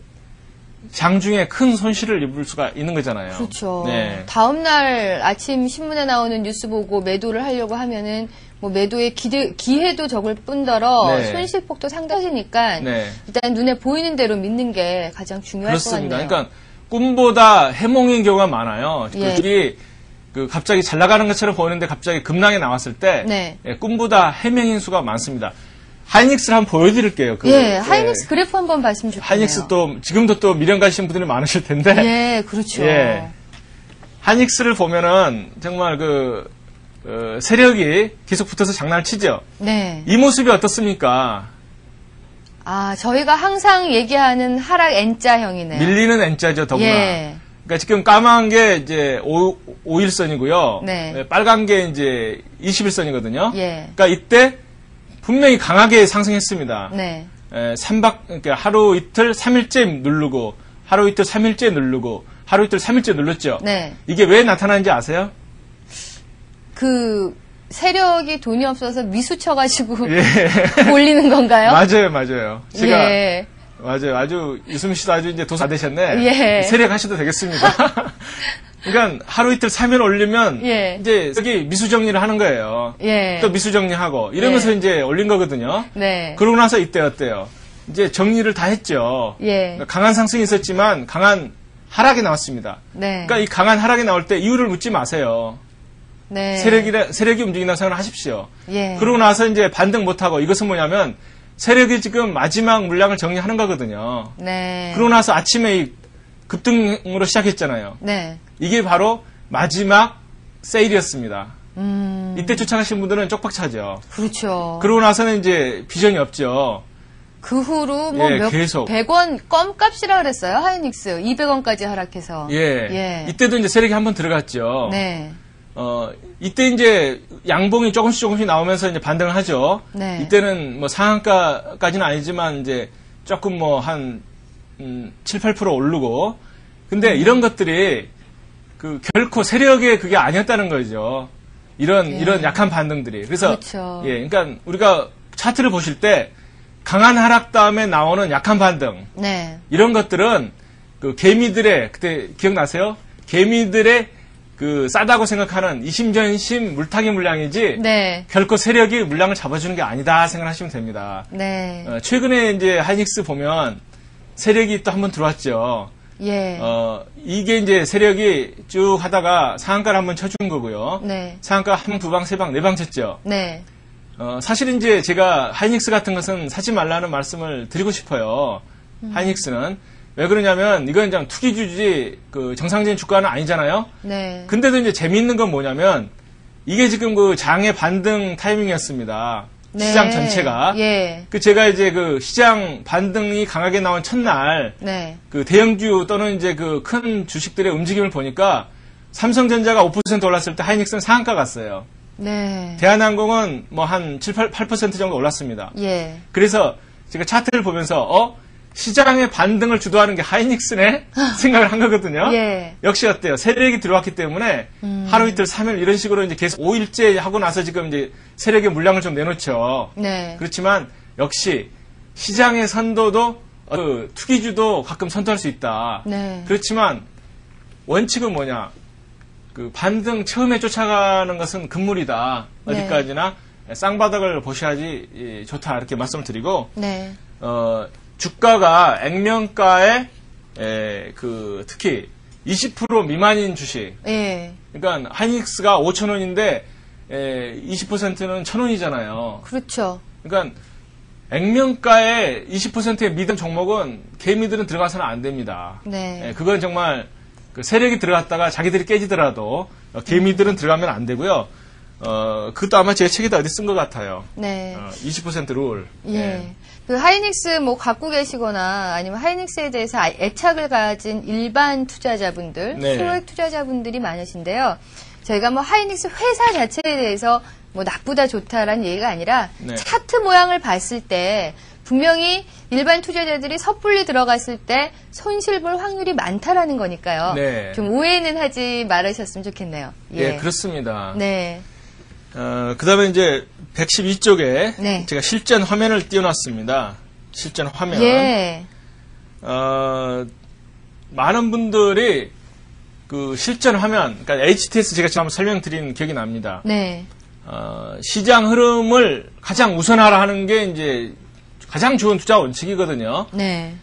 장중에 큰 손실을 입을 수가 있는 거잖아요. 그렇죠. 네. 다음날 아침 신문에 나오는 뉴스 보고 매도를 하려고 하면은 뭐 매도의 기회도 적을 뿐더러 네. 손실폭도 상당하니까 네. 일단 눈에 보이는 대로 믿는 게 가장 중요할 것 그렇습니다. 같네요. 그러니까 꿈보다 해몽인 경우가 많아요. 예. 그들이 갑자기 잘 나가는 것처럼 보이는데 갑자기 급락이 나왔을 때 네. 꿈보다 해명인 수가 많습니다. 하이닉스를 한번 보여드릴게요. 예, 하이닉스 그래프 한번 봤으면 좋겠네요. 하이닉스 지금도 또 미련 가시는 분들이 많으실 텐데. 예, 그렇죠. 예. 하이닉스를 보면은 정말 세력이 계속 붙어서 장난을 치죠. 네. 이 모습이 어떻습니까? 아, 저희가 항상 얘기하는 하락 N자형이네요. 밀리는 N자죠, 더구나. 예. 그러니까 지금 까만 게 이제 5일선이고요. 네. 빨간 게 이제 21선이거든요. 예. 그러니까 이때 분명히 강하게 상승했습니다. 네. 그러니까 하루 이틀 3일째 누르고 하루 이틀 3일째 누르고 하루 이틀 3일째 눌렀죠. 네. 이게 왜 나타나는지 아세요? 그 세력이 돈이 없어서 미수 쳐가지고 예. 올리는 건가요? 맞아요. 제가 예. 맞아요. 아주 유승민 씨도 아주 이제 도사 되셨네. 예. 세력 하셔도 되겠습니다. 그러니까 하루 이틀 3일 올리면 예. 이제 여기 미수 정리를 하는 거예요. 예. 또 미수 정리하고 이러면서 예. 이제 올린 거거든요. 네. 그러고 나서 이때 어때요? 이제 정리를 다 했죠. 예. 그러니까 강한 상승이 있었지만 강한 하락이 나왔습니다. 네. 그러니까 이 강한 하락이 나올 때 이유를 묻지 마세요. 네. 세력이 움직인다고 생각하십시오. 예. 그러고 나서 이제 반등 못하고 이것은 뭐냐면 세력이 지금 마지막 물량을 정리하는 거거든요. 네. 그러고 나서 아침에 이 급등으로 시작했잖아요. 네. 이게 바로 마지막 세일이었습니다. 음. 이때 쫓아가신 분들은 쪽박차죠. 그렇죠. 그러고 나서는 이제 비전이 없죠. 그 후로 뭐 계속 100원 껌값이라 그랬어요. 하이닉스 200원까지 하락해서. 예. 이때도 이제 세력이 한번 들어갔죠. 네. 이때 이제 양봉이 조금씩 나오면서 이제 반등을 하죠. 네. 이때는 뭐 상한가까지는 아니지만 이제 조금 뭐 한 7, 8% 오르고. 근데 이런 것들이 그 결코 세력의 그게 아니었다는 거죠. 이런 약한 반등들이. 그래서 그렇죠. 그러니까 우리가 차트를 보실 때 강한 하락 다음에 나오는 약한 반등. 네. 이런 것들은 그 개미들의 그때 기억나세요? 개미들의 그 싸다고 생각하는 이심전심 물타기 물량이지 네. 결코 세력이 물량을 잡아주는 게 아니다 생각하시면 됩니다. 네. 최근에 이제 하이닉스 보면 세력이 또 한번 들어왔죠. 예. 이게 이제 세력이 쭉 하다가 상한가를 한번 쳐준 거고요. 네. 상한가 한 두 방, 세 방, 네 방 쳤죠. 네. 사실 이제 제가 하이닉스 같은 것은 사지 말라는 말씀을 드리고 싶어요. 하이닉스는. 왜 그러냐면 이건 그냥 투기주지 그 정상적인 주가는 아니잖아요. 네. 근데도 이제 재미있는 건 뭐냐면 이게 지금 그 장의 반등 타이밍이었습니다. 네. 시장 전체가. 예. 그 제가 이제 그 시장 반등이 강하게 나온 첫날 네. 그 대형주 또는 이제 그 큰 주식들의 움직임을 보니까 삼성전자가 5% 올랐을 때 하이닉스는 상한가 갔어요. 네. 대한항공은 뭐 한 7, 8% 정도 올랐습니다. 예. 그래서 제가 차트를 보면서 시장의 반등을 주도하는 게 하이닉스네 생각을 한 거거든요. 예. 역시 어때요? 세력이 들어왔기 때문에 하루 이틀 3일 이런 식으로 이제 계속 5일째 하고 나서 지금 이제 세력의 물량을 좀 내놓죠. 네. 그렇지만 역시 시장의 선도도 투기주도 가끔 선도할 수 있다. 네. 그렇지만 원칙은 뭐냐? 그 반등 처음에 쫓아가는 것은 금물이다. 네. 어디까지나 쌍바닥을 보셔야지 좋다 이렇게 말씀을 드리고 네. 주가가 액면가에 그 특히 20% 미만인 주식. 예. 그러니까 하이닉스가 5,000원인데 20%는 1,000원이잖아요. 그렇죠. 그러니까 액면가에 20%의 미등 종목은 개미들은 들어가서는 안 됩니다. 네. 그건 정말 그 세력이 들어갔다가 자기들이 깨지더라도 개미들은 들어가면 안 되고요. 그것도 아마 제 책에다 어디 쓴 것 같아요. 네. 20% 룰. 예. 그 하이닉스 뭐 갖고 계시거나 아니면 하이닉스에 대해서 애착을 가진 일반 투자자분들, 네. 소액 투자자분들이 많으신데요. 저희가 뭐 하이닉스 회사 자체에 대해서 뭐 나쁘다 좋다라는 얘기가 아니라 네. 차트 모양을 봤을 때 분명히 일반 투자자들이 섭불리 들어갔을 때 손실 볼 확률이 많다라는 거니까요. 네. 좀 오해는 하지 말으셨으면 좋겠네요. 예, 그렇습니다. 네. 그 다음에 이제 112쪽에 네. 제가 실전 화면을 띄워놨습니다. 실전 화면. 예. 많은 분들이 그 실전 화면, 그러니까 HTS 제가 지금 한번 설명드린 기억이 납니다. 네. 시장 흐름을 가장 우선하라 하는 게 이제 가장 좋은 투자 원칙이거든요. 네.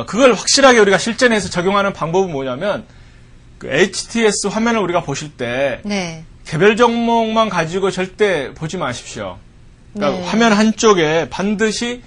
그걸 확실하게 우리가 실전에서 적용하는 방법은 뭐냐면 그 HTS 화면을 우리가 보실 때 네. 개별 종목만 가지고 절대 보지 마십시오. 그러니까 네. 화면 한쪽에 반드시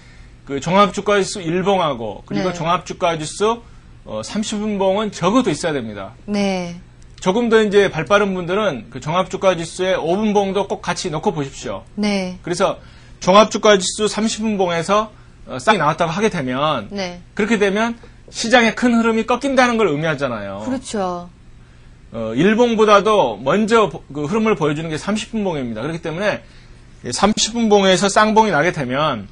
그 종합주가지수 1봉하고 그리고 네. 종합주가지수 30분봉은 적어도 있어야 됩니다. 네. 조금 더 이제 발빠른 분들은 그 종합주가지수의 5분봉도 꼭 같이 넣고 보십시오. 네. 그래서 종합주가지수 30분봉에서 쌍이 나왔다고 하게 되면 네. 그렇게 되면 시장의 큰 흐름이 꺾인다는 걸 의미하잖아요. 그렇죠. 1봉보다도 먼저 그 흐름을 보여주는 게 30분봉입니다. 그렇기 때문에 30분봉에서 쌍봉이 나게 되면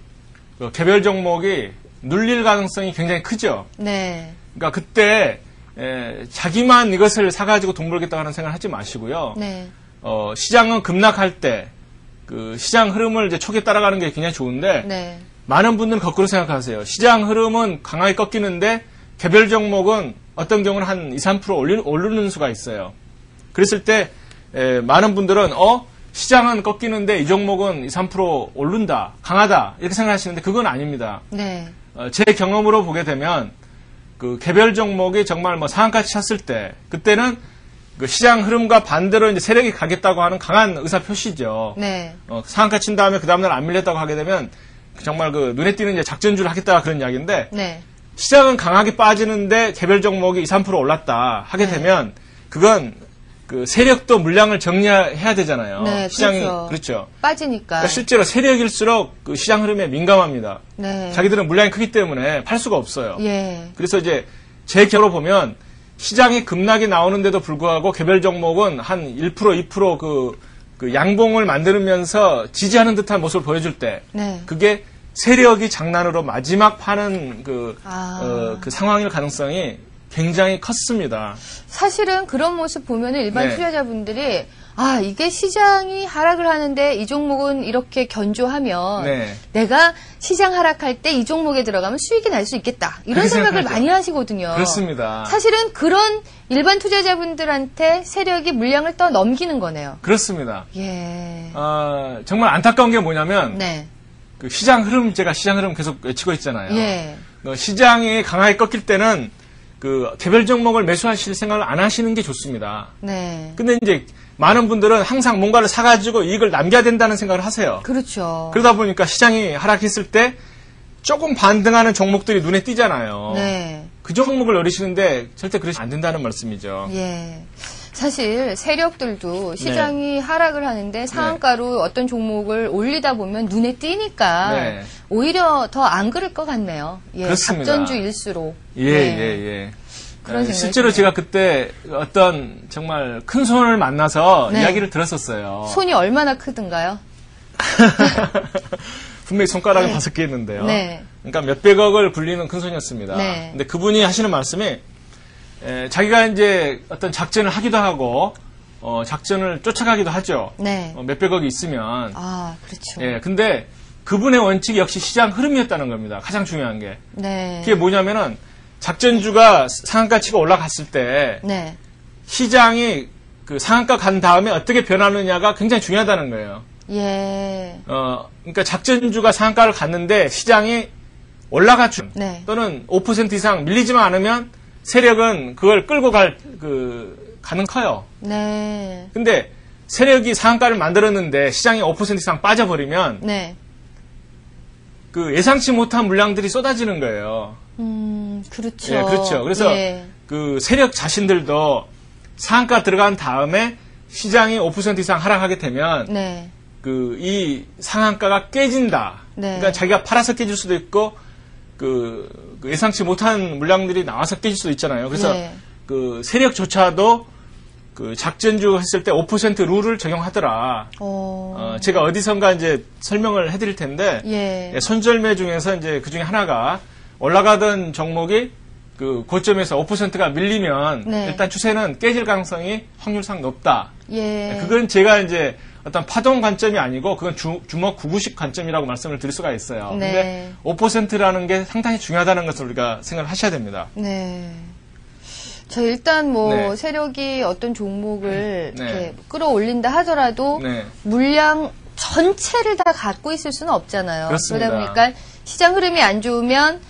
그 개별 종목이 눌릴 가능성이 굉장히 크죠. 네. 그러니까 그때 자기만 이것을 사가지고 돈 벌겠다고 하는 생각을 하지 마시고요. 네. 시장은 급락할 때 그 시장 흐름을 이제 촉에 따라가는 게 굉장히 좋은데 네. 많은 분들은 거꾸로 생각하세요. 시장 흐름은 강하게 꺾이는데 개별 종목은 어떤 경우는 한 2, 3% 오르는 수가 있어요. 그랬을 때 많은 분들은 시장은 꺾이는데 이 종목은 2, 3% 오른다, 강하다 이렇게 생각하시는데 그건 아닙니다. 네. 제 경험으로 보게 되면 그 개별 종목이 정말 뭐 상한가치 쳤을 때 그때는 그 시장 흐름과 반대로 이제 세력이 가겠다고 하는 강한 의사 표시죠. 네. 상한가 친 다음에 그 다음날 안 밀렸다고 하게 되면 정말 그 눈에 띄는 이제 작전주를 하겠다 그런 이야기인데 네. 시장은 강하게 빠지는데 개별 종목이 2, 3% 올랐다 하게 네. 되면 그건 그 세력도 물량을 정리해야 되잖아요. 네, 시장이 그렇죠. 그렇죠. 빠지니까. 그러니까 실제로 세력일수록 그 시장 흐름에 민감합니다. 네. 자기들은 물량이 크기 때문에 팔 수가 없어요. 예. 그래서 이제 제 결로 보면 시장이 급락이 나오는데도 불구하고 개별 종목은 한 1%, 2% 그 양봉을 만들면서 지지하는 듯한 모습을 보여줄 때 네. 그게 세력이 장난으로 마지막 파는 그 상황일 가능성이 굉장히 컸습니다. 사실은 그런 모습 보면은 일반 네. 투자자분들이 아, 이게 시장이 하락을 하는데 이 종목은 이렇게 견조하면 네. 내가 시장 하락할 때 이 종목에 들어가면 수익이 날 수 있겠다. 이런 그렇게 생각을 생각하죠. 많이 하시거든요. 그렇습니다. 사실은 그런 일반 투자자분들한테 세력이 물량을 떠 넘기는 거네요. 그렇습니다. 예. 정말 안타까운 게 뭐냐면 네. 그 시장 흐름 제가 시장 흐름 계속 외치고 있잖아요. 예. 시장이 강하게 꺾일 때는 그 개별 종목을 매수하실 생각을 안 하시는 게 좋습니다. 네. 근데 이제 많은 분들은 항상 뭔가를 사가지고 이익을 남겨야 된다는 생각을 하세요. 그렇죠. 그러다 보니까 시장이 하락했을 때 조금 반등하는 종목들이 눈에 띄잖아요. 네. 그 종목을 노리시는데 절대 그러시면 안 된다는 말씀이죠. 예. 사실 세력들도 시장이 하락을 하는데 상한가로 어떤 종목을 올리다 보면 눈에 띄니까 네. 오히려 더 안 그럴 것 같네요. 예. 그렇습니다. 작전주일수록. 예. 그런 생각이 실제로 드네요. 제가 그때 어떤 정말 큰 손을 만나서 네. 이야기를 들었었어요. 손이 얼마나 크든가요? 분명히 손가락은 네. 5개 있는데요. 네. 그러니까 몇백억을 굴리는 큰 손이었습니다. 네. 근데 그분이 하시는 말씀이 자기가 이제 어떤 작전을 하기도 하고 작전을 쫓아가기도 하죠. 네. 몇백억이 있으면. 아, 그렇죠. 예, 근데 그분의 원칙이 역시 시장 흐름이었다는 겁니다. 가장 중요한 게. 네. 그게 뭐냐면은 작전주가 상한가 치고 올라갔을 때 네. 시장이 그 상한가 간 다음에 어떻게 변하느냐가 굉장히 중요하다는 거예요. 예. 그러니까 작전주가 상한가를 갔는데 시장이 올라갔죠. 네. 또는 5% 이상 밀리지만 않으면 세력은 그걸 끌고 갈 가능 커요. 네. 근데 세력이 상한가를 만들었는데 시장이 5% 이상 빠져버리면 네. 그 예상치 못한 물량들이 쏟아지는 거예요. 그렇죠. 예, 그렇죠. 그래서 예. 그 세력 자신들도 상한가 들어간 다음에 시장이 5% 이상 하락하게 되면 네. 그 이 상한가가 깨진다. 네. 그러니까 자기가 팔아서 깨질 수도 있고 그 예상치 못한 물량들이 나와서 깨질 수도 있잖아요. 그래서 예. 그 세력조차도 그 작전주 했을 때 5% 룰을 적용하더라. 제가 어디선가 이제 설명을 해드릴 텐데 예. 손절매 중에서 이제 그 중에 하나가 올라가던 종목이 그 고점에서 5%가 밀리면 네. 일단 추세는 깨질 가능성이 확률상 높다. 예. 그건 제가 이제 어떤 파동 관점이 아니고 그건 주먹 구구식 관점이라고 말씀을 드릴 수가 있어요. 네. 근데 5%라는 게 상당히 중요하다는 것을 우리가 생각을 하셔야 됩니다. 네. 저 일단 뭐 네. 세력이 어떤 종목을 네. 이렇게 끌어올린다 하더라도 네. 물량 전체를 다 갖고 있을 수는 없잖아요. 그렇습니다. 그러다 보니까 시장 흐름이 안 좋으면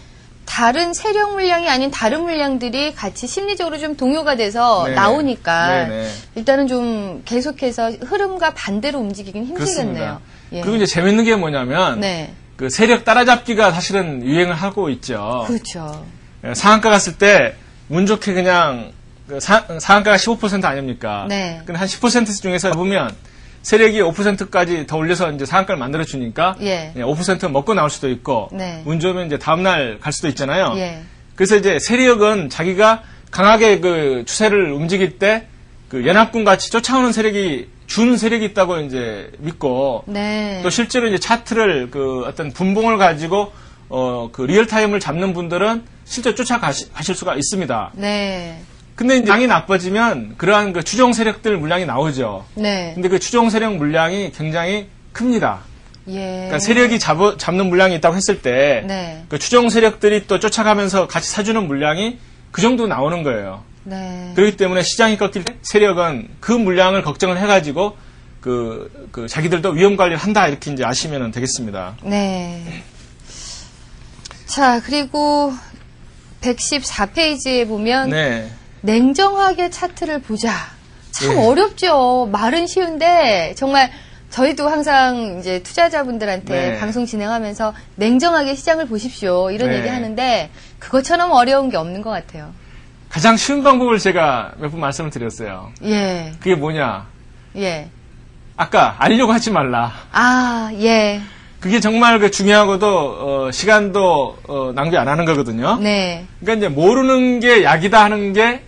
다른 세력 물량이 아닌 다른 물량들이 같이 심리적으로 좀 동요가 돼서 네. 나오니까 네. 일단은 좀 계속해서 흐름과 반대로 움직이긴 힘들겠네요. 그렇습니다. 예. 그리고 이제 재밌는 게 뭐냐면 네. 그 세력 따라잡기가 사실은 유행을 하고 있죠. 그렇죠. 상한가 갔을 때 운 좋게 그냥 그 상한가가 15% 아닙니까? 네. 근데 한 10% 중에서 보면 세력이 5%까지 더 올려서 이제 상한가를 만들어 주니까 예. 5% 먹고 나올 수도 있고 네. 운 좋으면 이제 다음 날 갈 수도 있잖아요. 예. 그래서 이제 세력은 자기가 강하게 그 추세를 움직일 때 그 연합군 같이 쫓아오는 세력이 준 세력이 있다고 이제 믿고 네. 또 실제로 이제 차트를 그 어떤 분봉을 가지고 그 리얼타임을 잡는 분들은 실제 쫓아가실 수가 있습니다. 네. 근데 이제 양이 나빠지면 그러한 그 추종 세력들 물량이 나오죠. 네. 근데 그 추종 세력 물량이 굉장히 큽니다. 예. 그러니까 세력이 잡는 물량이 있다고 했을 때 네. 그 추종 세력들이 또 쫓아가면서 같이 사주는 물량이 그 정도 나오는 거예요. 네. 그렇기 때문에 시장이 꺾일 때 세력은 그 물량을 걱정을 해가지고 그 자기들도 위험 관리를 한다 이렇게 이제 아시면 되겠습니다. 네. 자, 그리고 114페이지에 보면 네. 냉정하게 차트를 보자. 참 예. 어렵죠. 말은 쉬운데 정말 저희도 항상 이제 투자자분들한테 네. 방송 진행하면서 냉정하게 시장을 보십시오. 이런 네. 얘기 하는데 그것처럼 어려운 게 없는 것 같아요. 가장 쉬운 방법을 제가 몇 번 말씀을 드렸어요. 예. 그게 뭐냐? 예. 아까 알려고 하지 말라. 아, 예. 그게 정말 그 중요하고도 시간도 낭비 안 하는 거거든요. 네. 그러니까 이제 모르는 게 약이다 하는 게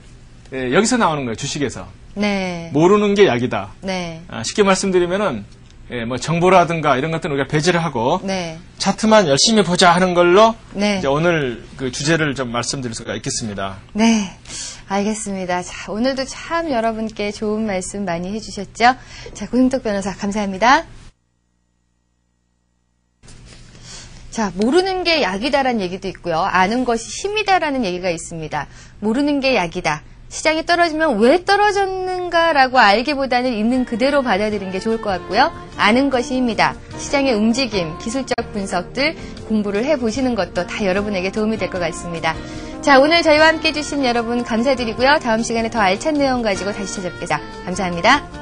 여기서 나오는 거예요. 주식에서. 네. 모르는 게 약이다. 네. 쉽게 말씀드리면은 뭐 정보라든가 이런 것들은 우리가 배제를 하고 네. 차트만 열심히 보자 하는 걸로 네. 이제 오늘 그 주제를 좀 말씀드릴 수가 있겠습니다. 네. 알겠습니다. 자, 오늘도 참 여러분께 좋은 말씀 많이 해주셨죠? 자, 고승덕 변호사 감사합니다. 자, 모르는 게 약이다라는 얘기도 있고요. 아는 것이 힘이다라는 얘기가 있습니다. 모르는 게 약이다. 시장이 떨어지면 왜 떨어졌는가라고 알기보다는 있는 그대로 받아들이는 게 좋을 것 같고요. 아는 것이 힘이다. 시장의 움직임, 기술적 분석들 공부를 해보시는 것도 다 여러분에게 도움이 될 것 같습니다. 자, 오늘 저희와 함께 해주신 여러분 감사드리고요. 다음 시간에 더 알찬 내용 가지고 다시 찾아뵙겠습니다. 감사합니다.